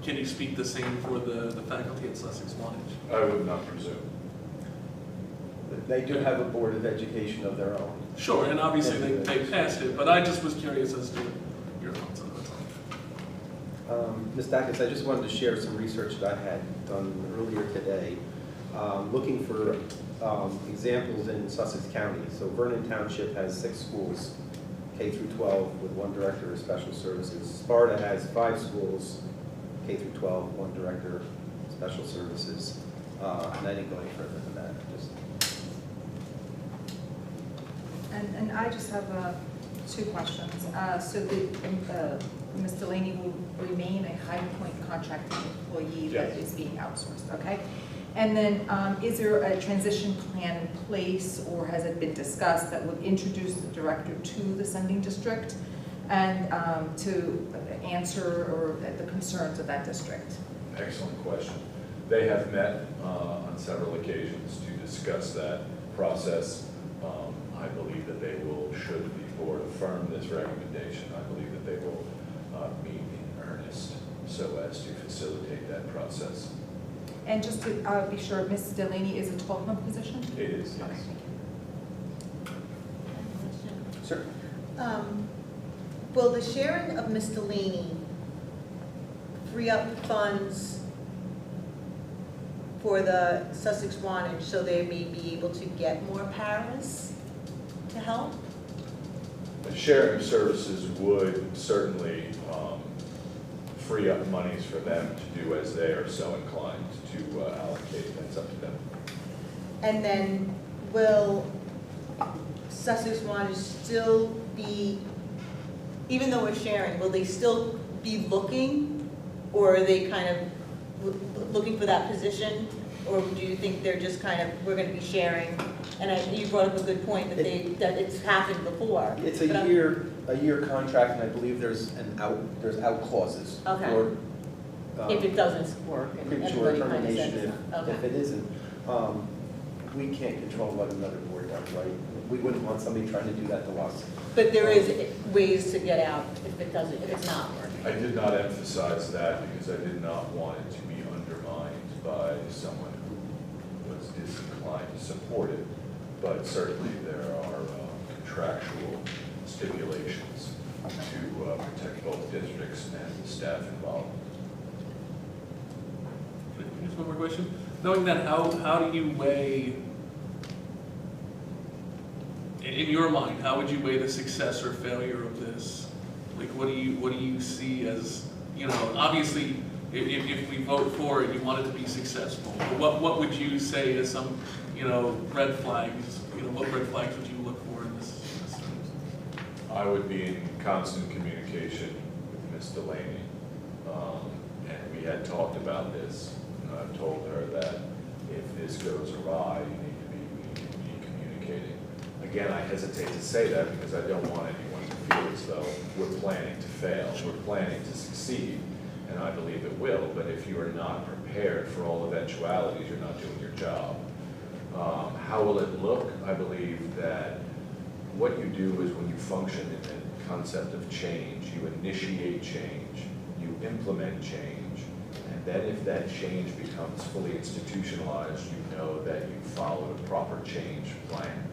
can you speak the same for the faculty at Sussex Wantage? I would not presume. They do have a Board of Education of their own. Sure, and obviously they passed it, but I just was curious as to your thoughts on that. Ms. Dacus, I just wanted to share some research that I had done earlier today, looking for examples in Sussex County. So Vernon Township has 6 schools, K through 12, with 1 director of special services. Sparta has 5 schools, K through 12, 1 director of special services. And I didn't go any further than that. And I just have 2 questions. So Ms. Delaney will remain a High Point contracted employee that is being outsourced, okay? And then is there a transition plan in place, or has it been discussed that would introduce the director to the sending district and to answer the concerns of that district? Excellent question. They have met on several occasions to discuss that process. I believe that they will, should the board affirm this recommendation, I believe that they will meet in earnest so as to facilitate that process. And just to be sure, Ms. Delaney is a 12-month position? It is, yes. Okay, thank you. Sure. will the sharing of Ms. Delaney free up funds for the Sussex Wantage so they may be able to get more paras to help? The sharing of services would certainly free up monies for them to do as they are so inclined to allocate. That's up to them. And then will Sussex Wantage still be, even though we're sharing, will they still be looking, or are they kind of looking for that position? Or do you think they're just kind of, we're gonna be sharing? And you brought up a good point that that it's happened before. It's a year contract, and I believe there's out clauses. Okay. For, If it doesn't work and premature everybody kind of termination says, if it isn't. We can't control what another board does, right? We wouldn't want somebody trying to do that to us. But there is ways to get out if it's not working. I did not emphasize that because I did not want it to be undermined by someone who was disinclined to support it. But certainly there are contractual stipulations to protect both districts and the staff involved. Just one more question. Knowing that, how do you weigh, in your mind, how would you weigh the success or failure of this? Like, what do you see as, you know, obviously, if we vote for it, you want it to be successful. But what would you say is some, you know, red flags? You know, what red flags would you look for in this? I would be in constant communication with Ms. Delaney, and we had talked about this. I've told her that if this goes awry, we need to be communicating. Again, I hesitate to say that because I don't want anyone to feel as though we're planning to fail. We're planning to succeed, and I believe it will. But if you are not prepared for all eventualities, you're not doing your job. How will it look? I believe that what you do is when you function in the concept of change, you initiate change, you implement change. And then if that change becomes fully institutionalized, you know that you followed a proper change plan.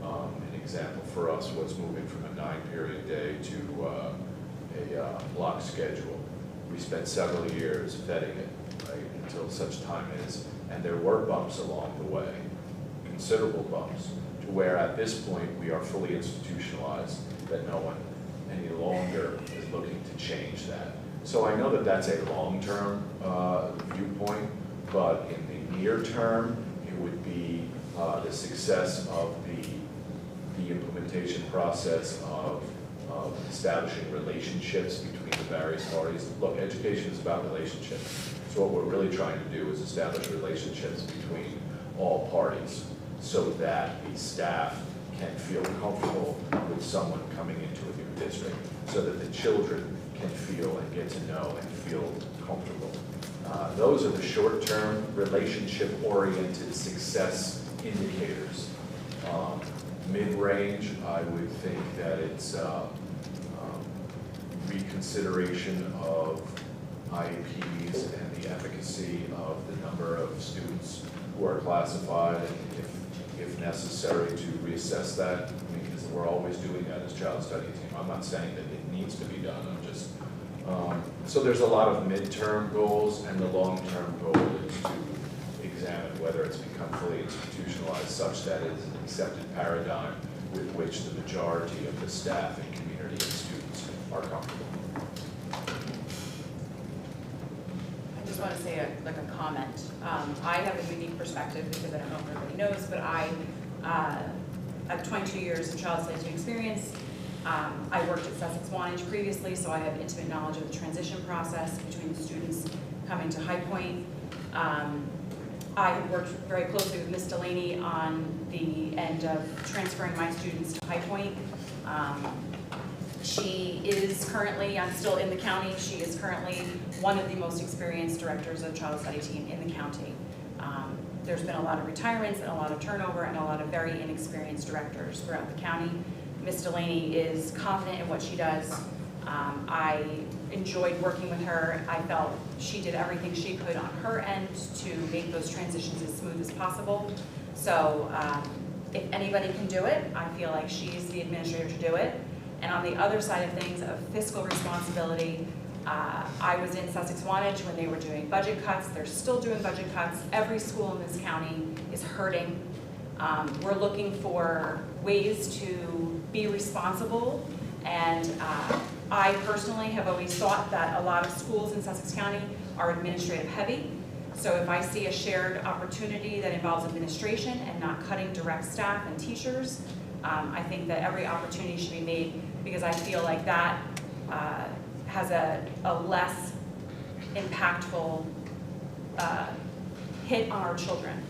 An example for us was moving from a 9-period day to a block schedule. We spent several years vetting it, right, until such time as, and there were bumps along the way, considerable bumps, to where at this point we are fully institutionalized, that no one any longer is looking to change that. So I know that that's a long-term viewpoint, but in the near term, it would be the success of the implementation process of establishing relationships between the various parties. Look, education is about relationships. So what we're really trying to do is establish relationships between all parties so that the staff can feel comfortable with someone coming into a new district, so that the children can feel and get to know and feel comfortable. Those are the short-term, relationship-oriented success indicators. Mid-range, I would think that it's reconsideration of IEPs and the efficacy of the number of students who are classified, and if necessary, to reassess that. I mean, because we're always doing that as child study team. I'm not saying that it needs to be done. I'm just so there's a lot of midterm goals, and the long-term goal is to examine whether it's become fully institutionalized such that it is an accepted paradigm with which the majority of the staff and community and students are comfortable. I just want to say a comment. I have a unique perspective because I don't know if everybody knows, but I have 22 years of child study experience. I worked at Sussex Wantage previously, so I have intimate knowledge of the transition process between the students coming to High Point. I worked very closely with Ms. Delaney on the end of transferring my students to High Point. She is currently, I'm still in the county, she is currently one of the most experienced directors of child study team in the county. There's been a lot of retirements and a lot of turnover and a lot of very inexperienced directors throughout the county. Ms. Delaney is confident in what she does. I enjoyed working with her. I felt she did everything she could on her end to make those transitions as smooth as possible. So if anybody can do it, I feel like she's the administrator to do it. And on the other side of things, of fiscal responsibility, I was in Sussex Wantage when they were doing budget cuts. They're still doing budget cuts. Every school in this county is hurting. We're looking for ways to be responsible, and I personally have always thought that a lot of schools in Sussex County are administrative heavy. So if I see a shared opportunity that involves administration and not cutting direct staff and teachers, I think that every opportunity should be made, because I feel like that has a less impactful hit on our children.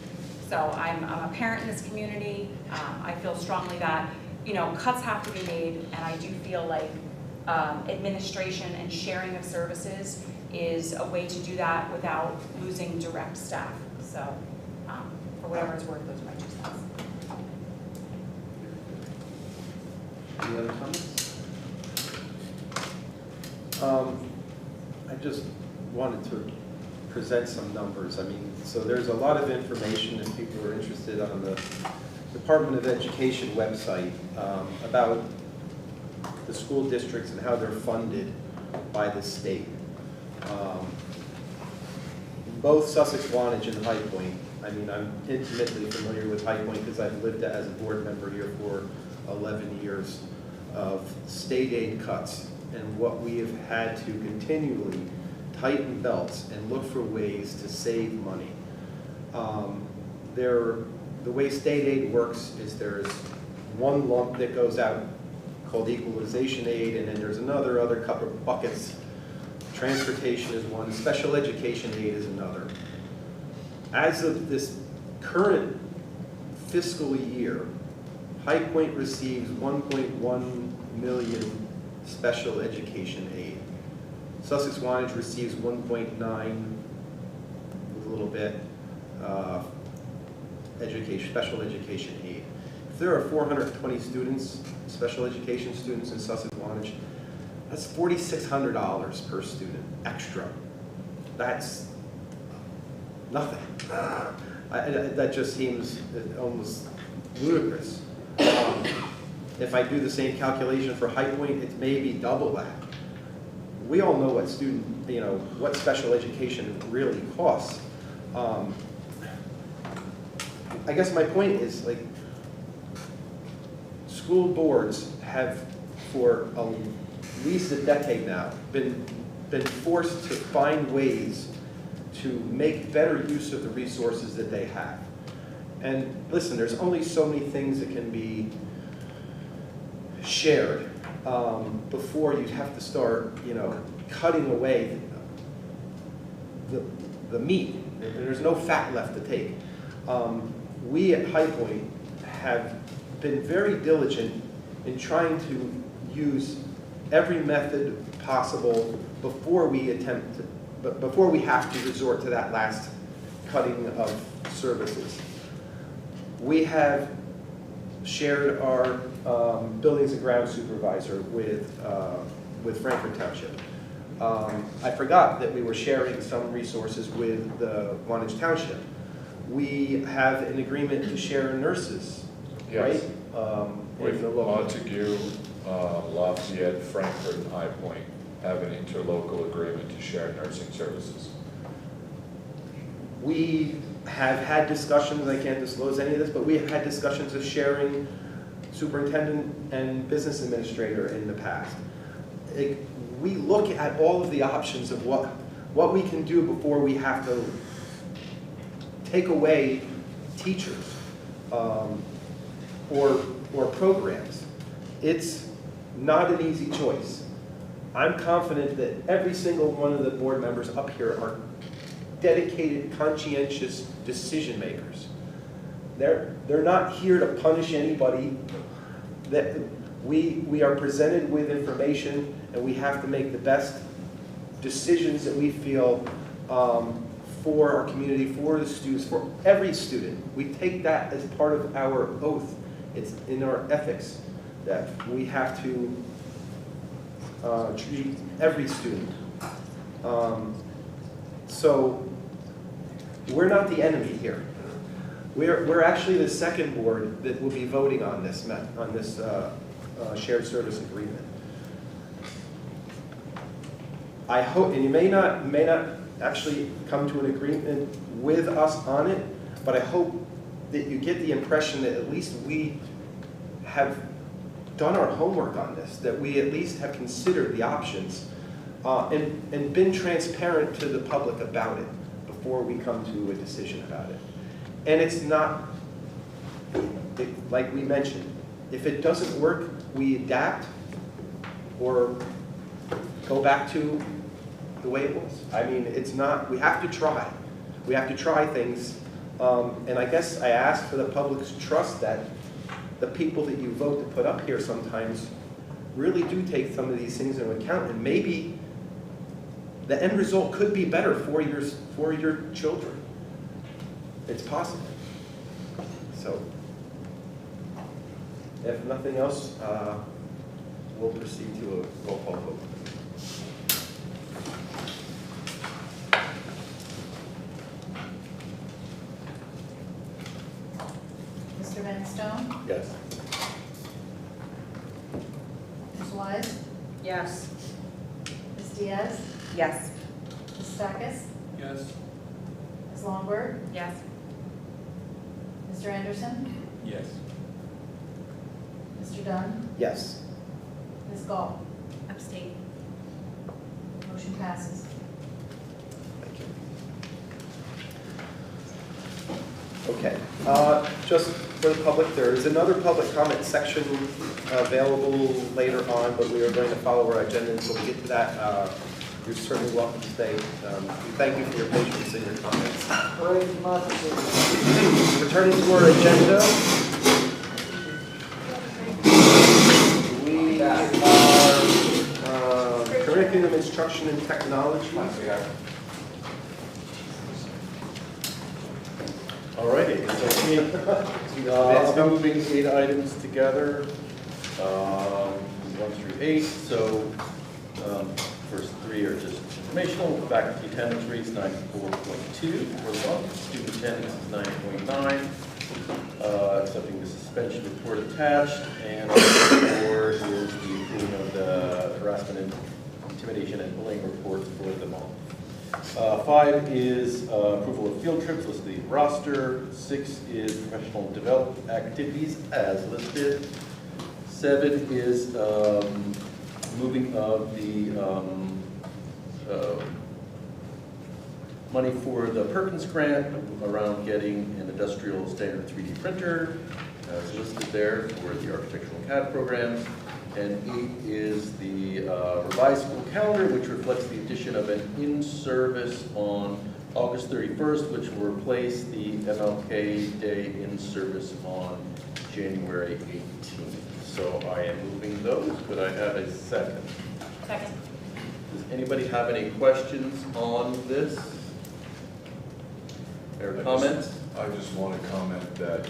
So I'm a parent in this community. I feel strongly that, you know, cuts have to be made, and I do feel like administration and sharing of services is a way to do that without losing direct staff. So for whatever it's worth, those are my 2 cents. Any other comments? I just wanted to present some numbers. I mean, so there's a lot of information if people are interested on the Department of Education website about the school districts and how they're funded by the state. Both Sussex Wantage and High Point, I mean, I'm intimately familiar with High Point because I've lived as a board member here for 11 years of state aid cuts, and what we have had to continually tighten belts and look for ways to save money. The way state aid works is there's one lump that goes out called equalization aid, and then there's other couple of buckets. Transportation is one, special education aid is another. As of this current fiscal year, High Point receives 1.1 million special education aid. Sussex Wantage receives 1.9 with a little bit special education aid. If there are 420 students, special education students in Sussex Wantage, that's $4,600 per student extra. That's nothing. That just seems almost ludicrous. If I do the same calculation for High Point, it's maybe double that. We all know what what special education really costs. I guess my point is, like, school boards have for at least a decade now been forced to find ways to make better use of the resources that they have. And listen, there's only so many things that can be shared before you have to start, cutting away the meat. There's no fat left to take. We at High Point have been very diligent in trying to use every method possible before we have to resort to that last cutting of services. We have shared our buildings and grounds supervisor with Frankfurt Township. I forgot that we were sharing some resources with the Wantage Township. We have an agreement to share nurses, Yes. right? With Montague, Lafayette, Frankfurt, and High Point have an interlocal agreement to share nursing services. We have had discussions, I can't disclose any of this, but we have had discussions of sharing superintendent and business administrator in the past. We look at all of the options of what we can do before we have to take away teachers or programs. It's not an easy choice. I'm confident that every single one of the board members up here are dedicated, conscientious decision makers. They're not here to punish anybody. That we are presented with information, and we have to make the best decisions that we feel for our community, for the students, for every student. We take that as part of our oath. It's in our ethics that we have to treat every student. So we're not the enemy here. We're actually the second board that will be voting on this shared service agreement. I hope, and you may not actually come to an agreement with us on it, but I hope that you get the impression that at least we have done our homework on this, that we at least have considered the options and been transparent to the public about it before we come to a decision about it. And it's not, like we mentioned, if it doesn't work, we adapt or go back to the way it was. I mean, it's not, we have to try. We have to try things. And I guess I ask for the public's trust that the people that you vote to put up here sometimes really do take some of these things into account, and maybe the end result could be better for your children. It's possible. So, if nothing else, we'll proceed to a roll call vote. Mr. Van Stone? Yes. Ms. Wise? Yes. Ms. Diaz? Yes. Ms. Stackis? Yes. Ms. Longberg? Yes. Mr. Anderson? Yes. Mr. Dunn? Yes. Ms. Gall? Abstain. Motion passes. Thank you. Okay. Just for the public, there is another public comment section available later on, but we are going to follow our agenda until we get to that. You're certainly welcome to stay. We thank you for your patience and your comments. Returning to our agenda, we are curriculum instruction and technology. All righty, so I'll be moving 8 items together, 1 through 8. So first 3 are just informational. Faculty attendance rates 94.2 for the month. Student attendance is 9.9. Accepting the suspension report attached, and on 4 is the inclusion of the harassment and intimidation and bullying reports for the month. 5 is approval of field trips listed in the roster. 6 is professional development activities as listed. 7 is moving of the money for the Perkins grant around getting an industrial standard 3D printer as listed there for the architectural CAD programs. And 8 is the revised school calendar, which reflects the addition of an in-service on August 31st, which will replace the MLK Day in-service on January 18th. So I am moving those. Could I have a second? Second. Does anybody have any questions on this? Or comments? I just want to comment that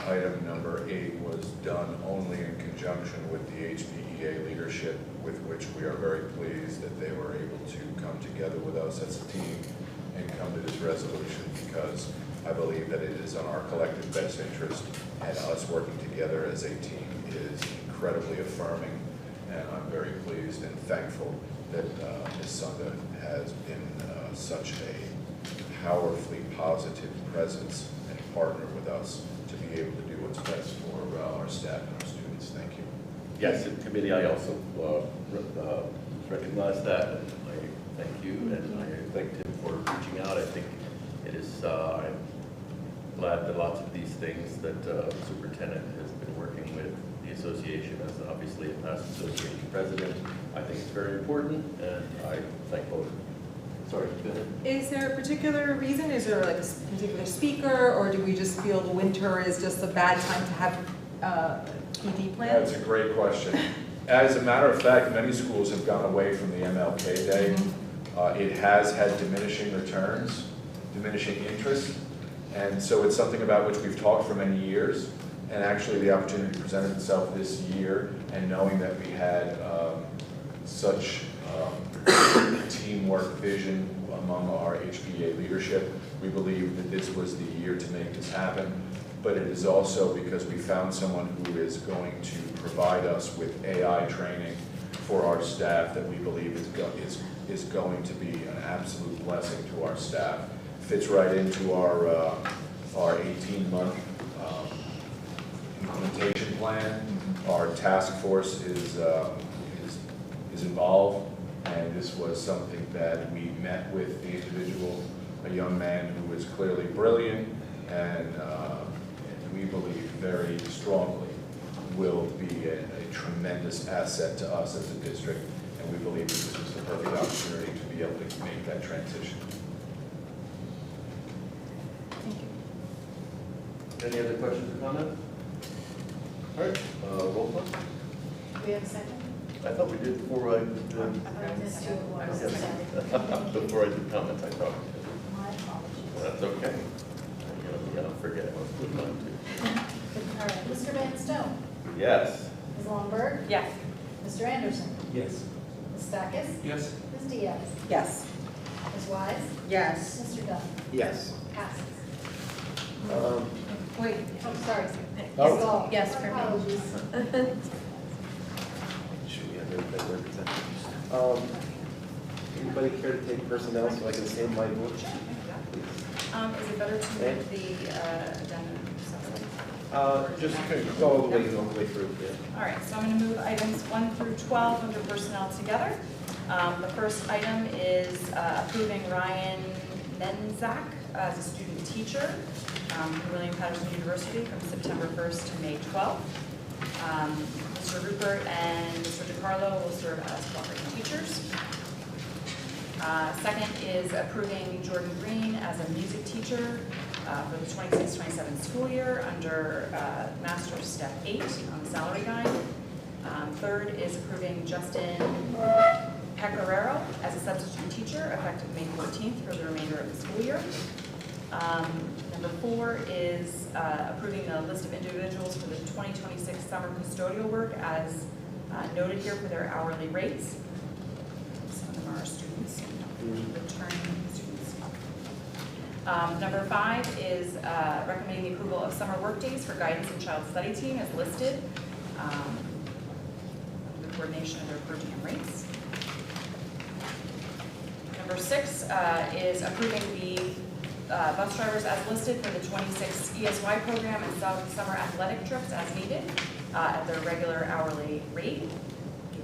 item number 8 was done only in conjunction with the HPEA leadership, with which we are very pleased that they were able to come together with us as a team and come to this resolution, because I believe that it is in our collective best interest, and us working together as a team is incredibly affirming, and I'm very pleased and thankful that Ms. Sunda has been such a powerfully positive presence and partner with us to be able to do what's best for our staff and our students. Thank you. Yes, in committee, I also recognize that, and I thank you, and I thank Tim for reaching out. I think it is, I'm glad that lots of these things that the superintendent has been working with the association as obviously a past association president. I think it's very important, and I thank both. Sorry, go ahead. Is there a particular reason? Is there like a particular speaker, or do we just feel the winter is just a bad time to have PD plans? That's a great question. As a matter of fact, many schools have gone away from the MLK Day. It has had diminishing returns, diminishing interest, and so it's something about which we've talked for many years, and actually the opportunity presented itself this year, and knowing that we had such teamwork vision among our HPA leadership, we believe that this was the year to make this happen. but it is also because we found someone who is going to provide us with AI training for our staff that we believe is going to be an absolute blessing to our staff. Fits right into our 18-month implementation plan. Our task force is involved, and this was something that we met with the individual, a young man who is clearly brilliant and we believe very strongly will be a tremendous asset to us as a district, and we believe that this is the perfect opportunity to be able to make that transition. Any other questions or comments? All right, roll call. Do we have a second? I thought we did before I did, I missed you. before I did comments, I thought. My apologies. That's okay. You don't forget, let's move on to. All right, Mr. Van Stone, Yes. Ms. Longberg, Yes. Mr. Anderson, Yes. Ms. Stackus, Yes. Ms. Diaz, Yes. Ms. Wise, Yes. Mr. Dunn, Yes. passes. Wait, Oh, sorry. Oh. Ms. Gall. Yes, for me. Apologies. Should we have everybody represented? Anybody care to take personnel so I can save my vote? Is it better to move the addendum separately? Just go all the way through. Yeah. All right, so I'm going to move items 1 through 12 under personnel together. The first item is approving Ryan Nenzak as a student teacher from William Patterson University from September 1st to May 12th. Mr. Rupert and Mr. DiCarlo will serve as cooperating teachers. Second is approving Jordan Green as a music teacher for the 26-27 school year under Master Step 8 on the salary guide. Third is approving Justin Pecoraro as a substitute teacher effective May 14th for the remainder of the school year. Number 4 is approving the list of individuals for the 2026 summer custodial work as noted here for their hourly rates. Some of them are our students, returning students. Number 5 is recommending the approval of summer work days for guidance and child study team as listed. The coordination of their per diem rates. Number 6 is approving the bus drivers as listed for the 26 ESY program and summer athletic trips as needed at their regular hourly rate.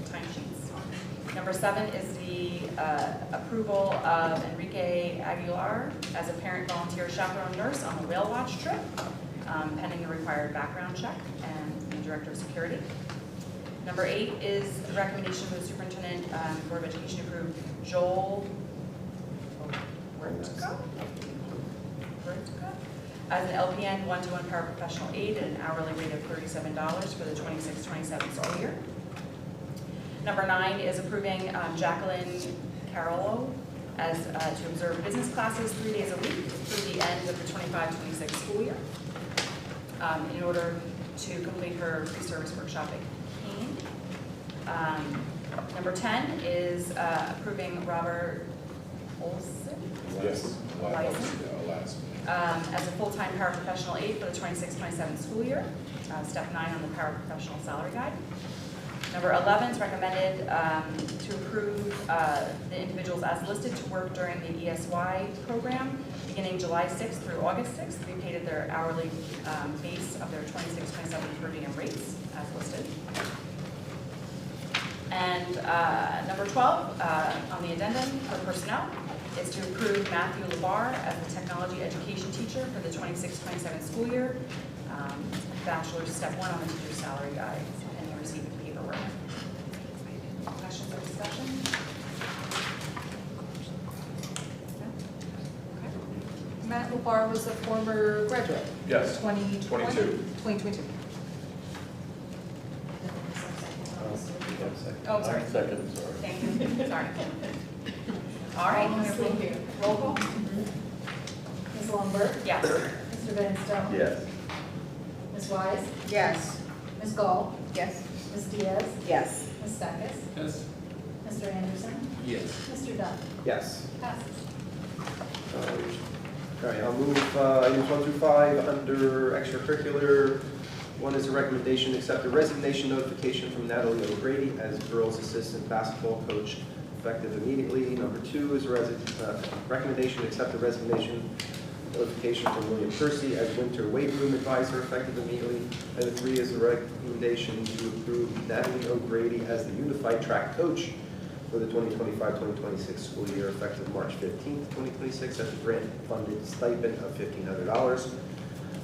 Timesheets. Number 7 is the approval of Enrique Aguilar as a parent volunteer chaperone nurse on the whale watch trip, pending the required background check and the director of security. Number 8 is the recommendation for the superintendent, Board of Education approve Joel as an LPN 1-to-1 paraprofessional aide at an hourly rate of $37 for the 26-27 school year. Number 9 is approving Jacqueline Carollo as to observe business classes 3 days a week through the end of the 25-26 school year in order to complete her pre-service workshop at Keene. Number 10 is approving Robert Olson. Yes. As a full-time paraprofessional aide for the 26-27 school year, step 9 on the paraprofessional salary guide. Number 11 is recommended to approve the individuals as listed to work during the ESY program beginning July 6th through August 6th to be paid at their hourly base of their 26-27 per diem rates as listed. And number 12 on the addendum for personnel is to approve Matthew Labar as a technology education teacher for the 26-27 school year, bachelor's step 1 on the teacher's salary guide, pending receipt of paperwork. Questions or discussion? Okay. Matt Lupar was a former graduate. Yes. 2020? 2022. Oh, sorry. Second, sorry. Thank you, sorry. All right, roll call. Ms. Longberg, Yes. Mr. Van Stone, Yes. Ms. Wise, Yes. Ms. Gall, Yes. Ms. Diaz, Yes. Ms. Stackus, Yes. Mr. Anderson, Yes. Mr. Dunn, Yes. passes. All right, I'll move items 1 through 5 under extracurricular. 1 is a recommendation to accept a resignation notification from Natalie O'Grady as girls' assistant basketball coach effective immediately. Number 2 is a recommendation to accept a resignation notification from William Percy as winter weight room advisor effective immediately. And 3 is a recommendation to approve Natalie O'Grady as the unified track coach for the 2025-2026 school year effective March 15th, 2026 at the grant-funded stipend of $1,500.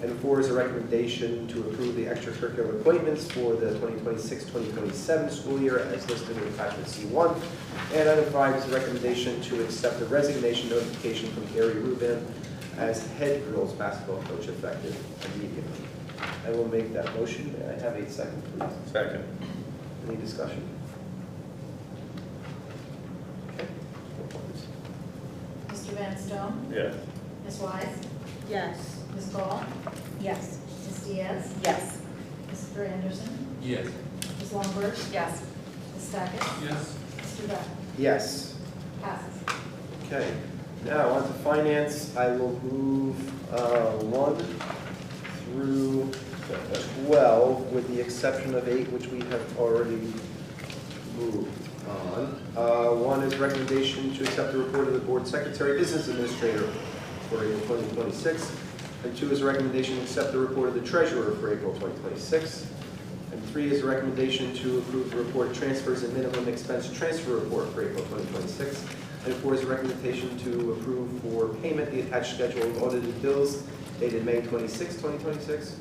And 4 is a recommendation to approve the extracurricular appointments for the 2026-2027 school year as listed in attachment C1. And item 5 is a recommendation to accept the resignation notification from Gary Rubin as head girls basketball coach effective immediately. I will make that motion. May I have a second, please? Second. Any discussion? Okay. Mr. Van Stone? Yes. Ms. Wise? Yes. Ms. Gall? Yes. Ms. Diaz? Yes. Mr. Anderson? Yes. Ms. Longberg? Yes. Ms. Stackett? Yes. Mr. Bell? Yes. Passes. Okay. Now, on to finance. I will move 1 through 12, with the exception of 8, which we have already moved on. 1 is recommendation to accept the report of the board secretary, business administrator for April 2026. And 2 is a recommendation to accept the report of the treasurer for April 2026. And 3 is a recommendation to approve the report of transfers and minimum expense transfer report for April 2026. And 4 is a recommendation to approve for payment the attached schedule of audited bills dated May 26, 2026.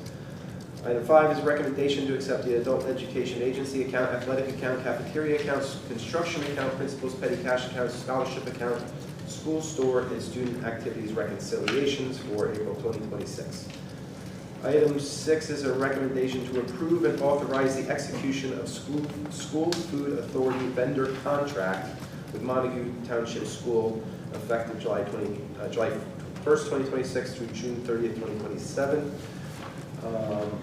Item 5 is a recommendation to accept the adult education agency account, athletic account, cafeteria accounts, construction account, principals petty cash accounts, scholarship account, school store, and student activities reconciliations for April 2026. Item 6 is a recommendation to approve and authorize the execution of school food authority vendor contract with Montague Township School effective July 1st, 2026 through June 30th, 2027.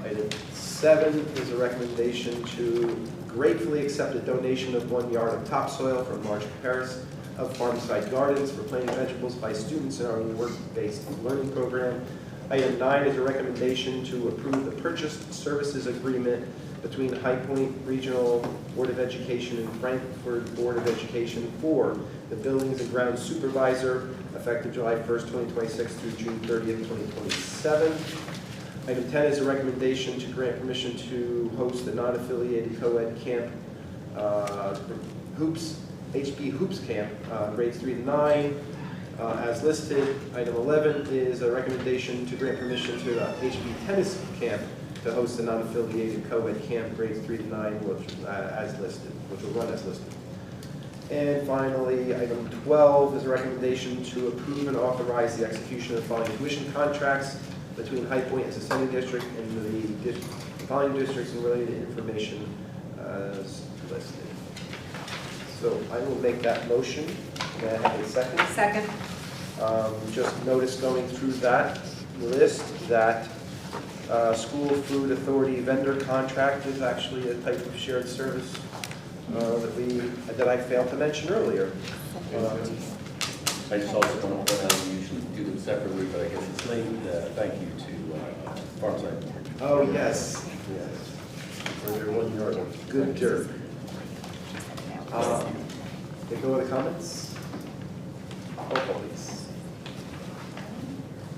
Item 7 is a recommendation to gratefully accept a donation of 1 yard of topsoil from Marge Paris of Farmside Gardens for planting vegetables by students in our work-based learning program. Item 9 is a recommendation to approve the purchase services agreement between High Point Regional Board of Education and Frankfurt Board of Education for the Buildings and Grounds Supervisor effective July 1st, 2026 through June 30th, 2027. Item 10 is a recommendation to grant permission to host the non-affiliated co-ed camp HP Hoops Camp, grades 3 to 9, as listed. Item 11 is a recommendation to grant permission to HP Tennis Camp to host the non-affiliated co-ed camp, grades 3 to 9, which will run as listed. And finally, item 12 is a recommendation to approve and authorize the execution of the following tuition contracts between High Point as a sending district and the following districts and related information as listed. So I will make that motion. May I have a second? Second. Just notice going through that list that school food authority vendor contract is actually a type of shared service that I failed to mention earlier. I just also want to point out, we usually do them separately, but I guess it's late. Thank you to Farmside. Oh, yes, yes. For their 1 yard of good dirt. Any other comments? Roll call, please.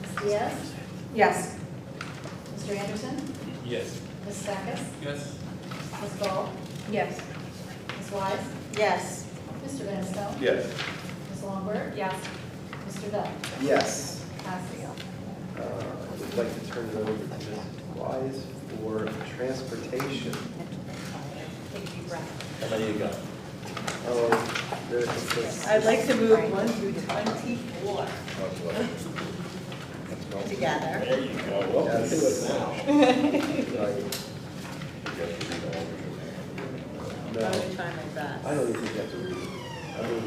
Ms. Diaz? Yes. Mr. Anderson? Yes. Ms. Stackett? Yes. Ms. Gall? Yes. Ms. Wise? Yes. Mr. Van Stone? Yes. Ms. Longberg? Yes. Mr. Bell? Yes. Passes. I would like to turn it over to Ms. Wise for transportation. Take a deep breath. And there you go. Oh, there's this. I'd like to move 1 through 24 together. There you go. Well, Yes. do it now. No, I'm gonna try my best. I don't even think you have to read it. I mean,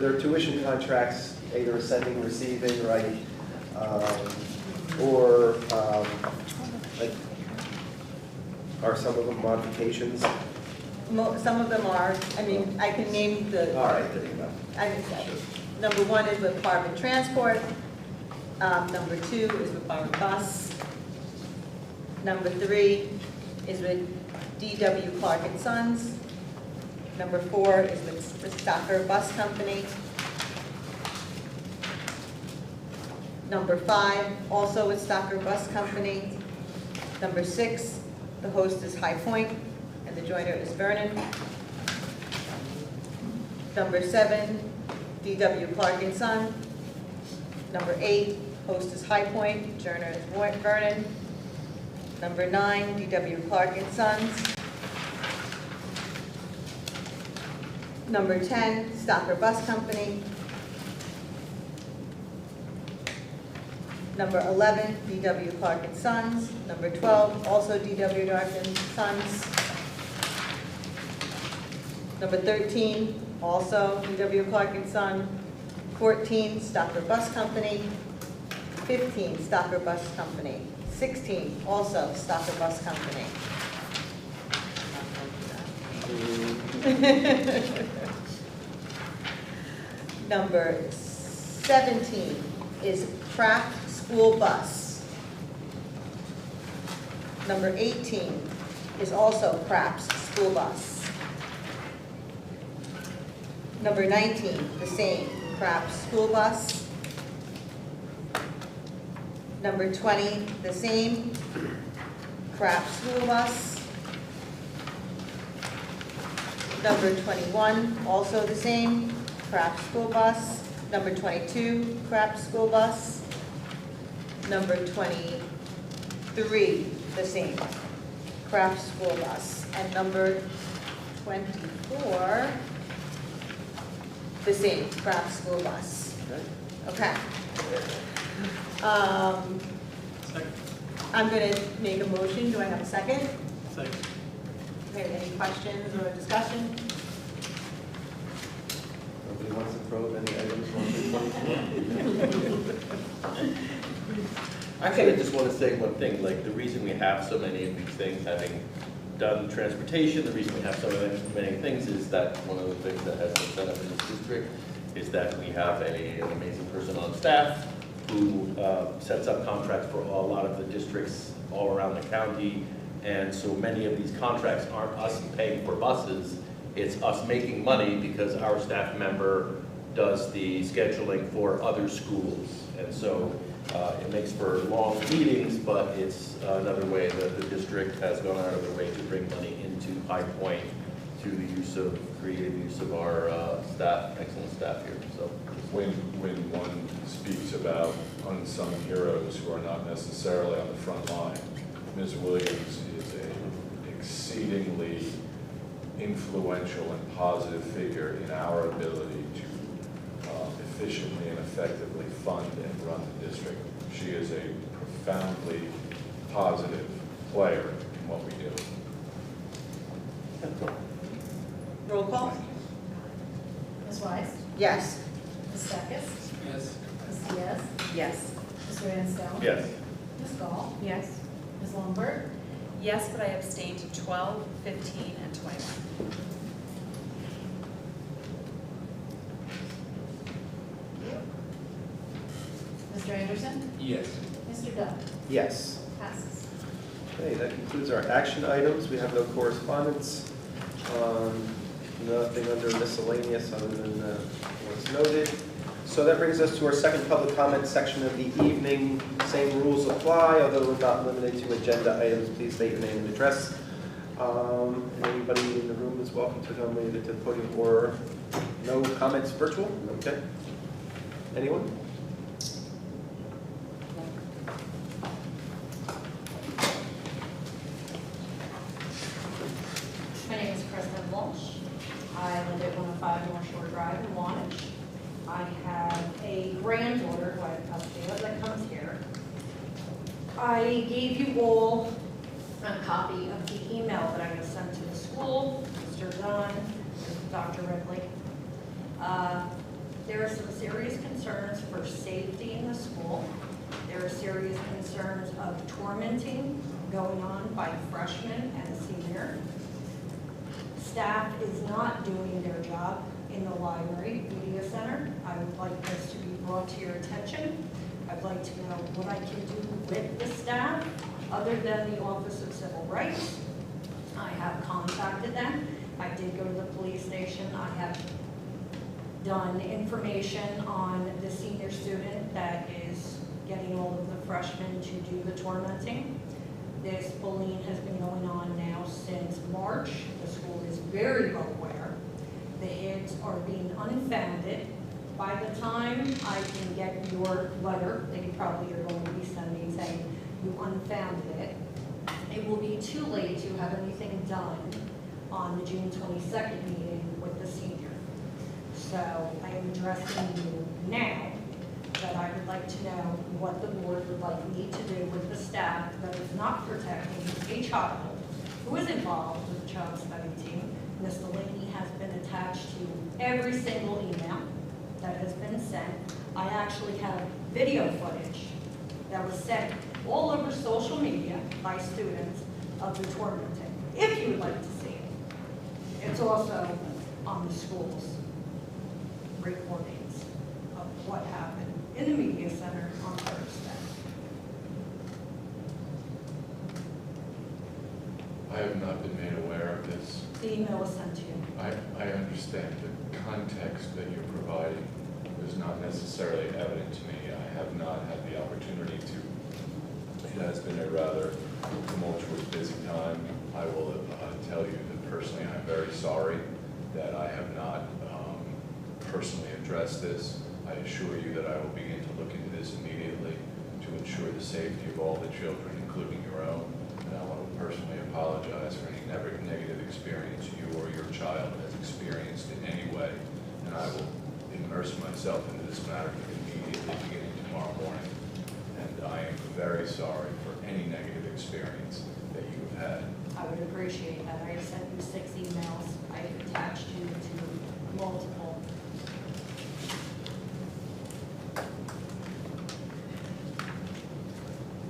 their tuition contracts, either sending, receiving, right? Or, like, are some of them modifications? Some of them are, I mean, I can name the, All right, there you go. I can say, Number 1 is with Barber Transport. Number 2 is with Barber Bus. Number 3 is with D.W. Clark and Sons. Number 4 is with the Stocker Bus Company. Number 5, also with Stocker Bus Company. Number 6, the host is High Point, and the joiner is Vernon. Number 7, D.W. Clark and Son. Number 8, host is High Point, joiner is Vernon. Number 9, D.W. Clark and Sons. Number 10, Stocker Bus Company. Number 11, D.W. Clark and Sons. Number 12, also D.W. Clark and Sons. Number 13, also D.W. Clark and Son. 14, Stocker Bus Company. 15, Stocker Bus Company. 16, also Stocker Bus Company. Number 17 is Craft School Bus. Number 18 is also Craft's School Bus. Number 19, the same, Craft's School Bus. Number 20, the same, Craft School Bus. Number 21, also the same, Craft School Bus. Number 22, Craft School Bus. Number 23, the same, Craft School Bus. And number 24, the same, Craft School Bus. Okay. I'm going to make a motion. Do I have a second? Second. Okay, any questions or discussion? Nobody wants to throw any items on? Actually, I just want to say one thing, like the reason we have so many of these things, having done transportation, the reason we have so many things is that one of the things that has been set up in this district is that we have an amazing person on staff who sets up contracts for a lot of the districts all around the county. And so many of these contracts aren't us paying for buses, it's us making money because our staff member does the scheduling for other schools. And so it makes for long meetings, but it's another way that the district has gone out of their way to bring money into High Point through the use of, creative use of our staff, excellent staff here. So when one speaks about unsung heroes who are not necessarily on the front line, Ms. Williams is an exceedingly influential and positive figure in our ability to efficiently and effectively fund and run the district. She is a profoundly positive player in what we do. Roll call? Ms. Weiss? Yes. Ms. Steckus? Yes. Ms. Diaz? Yes. Mr. Vanstone? yes. Ms. Gall? Yes. Ms. Longberg? Yes, but I abstained to 12, 15, and 21. Mr. Anderson? Yes. Mr. Dunn? Yes. Passes. Okay, that concludes our action items. We have no correspondence. Nothing under miscellaneous other than what's noted. So that brings us to our second public comment section of the evening. Same rules apply, although we're not limited to agenda items. Please state your name and address. And anybody in the room is welcome to come either to the podium or no comments virtual? Okay. Anyone? My name is Kristen Walsh. I live at 105 North Shore Drive in Wantage. I have a granddaughter who I have custody of that comes here. I gave you all a copy of the email that I was sent to the school, Mr. Dunn, Dr. Ridley. There are some serious concerns for safety in the school. There are serious concerns of tormenting going on by freshmen and seniors. Staff is not doing their job in the library media center. I will would like this to be brought to your attention. I'd like to know what I can do with the staff, other than the Office of Civil Rights. I have contacted them. I did go to the police station. I have done information on the senior student that is getting all of the freshmen to do the tormenting. This bullying has been going on now since March. The school is very well aware. The hits are being unfounded. By the time I can get your letter that you probably are going to be sending saying you unfounded it, it will be too late to have anything done on the June 22nd meeting with the senior. So I am addressing you now that I would like to know what the board would like me to do with the staff that is not protecting a child who is involved with the child study team. Ms. Delaney has been attached to every single email that has been sent. I actually have video footage that was sent all over social media by students of the tormenting, if you would like to see it. It's also on the school's recordings of what happened in the media center on Thursday. I have not been made aware of this. The email was sent to you. I understand the context that you're providing was not necessarily evident to me. I have not had the opportunity to. It has been a rather tumultuous, busy time. I will tell you that personally I'm very sorry that I have not personally addressed this. I assure you that I will begin to look into this immediately to ensure the safety of all the children, including your own. And I want to personally apologize for any negative experience you or your child has experienced in any way. And I will immerse myself into this matter immediately beginning tomorrow morning. And I am very sorry for any negative experience that you have had. I would appreciate that. I have sent you 6 emails. I have attached you to multiple.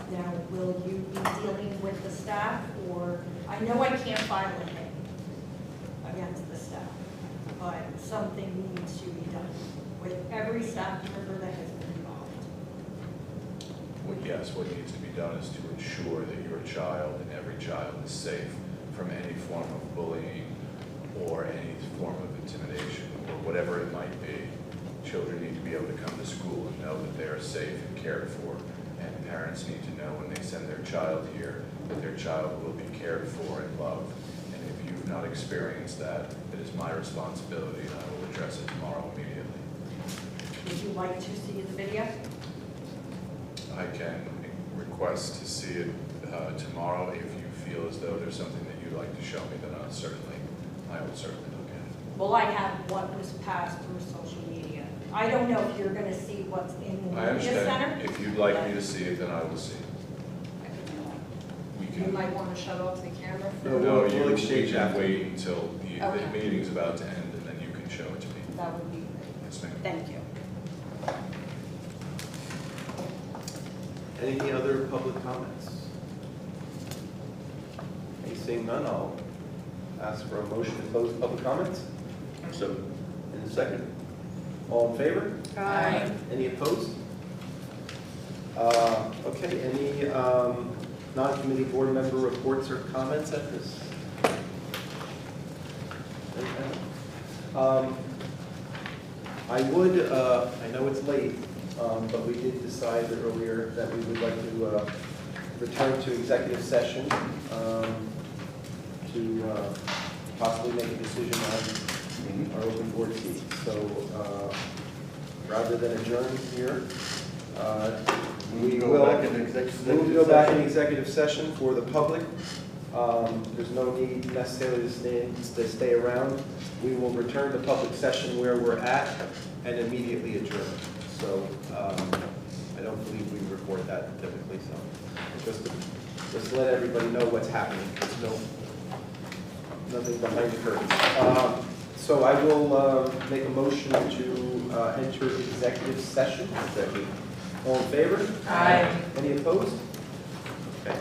Now, will you be dealing with the staff, or, I know I can't file anything against the staff, but something needs to be done with every staff member that has been involved. Well, yes, what needs to be done is to ensure that your child and every child is safe from any form of bullying or any form of intimidation or whatever it might be. Children need to be able to come to school and know that they are safe and cared for. And parents need to know when they send their child here that their child will be cared for and loved. And if you've not experienced that, it is my responsibility and I will address it tomorrow immediately. Would you like to see the video? I can request to see it tomorrow. If you feel as though there's something that you'd like to show me, then I will certainly look at it. Well, I have what was passed through social media. I don't know if you're going to see what's in the I media center. understand. If you'd like me to see it, then I will see it. You might want to shut off the camera for No, we'll you exchange can after. wait until the Okay. meeting's about to end, and then you can show it to me. That would be great. Yes, ma'am. Thank you. Any other public comments? Seeing none, I'll ask for a motion to close public comments. So, In a second. All in favor? Aye. Any opposed? Okay, any non-committee board member reports or comments at this? I would, I know it's late, but we did decide earlier that we would like to return to executive session to possibly make a decision on our open board seat. So rather than adjourn here, we will go back in executive session for the public. There's no need necessarily to stay around. We will return to public session where we're at and immediately adjourn. So I don't believe we report that typically, so just to let everybody know what's happening. There's nothing behind the curtains. So I will make a motion to enter executive session. All in favor? Aye. Any opposed? Okay.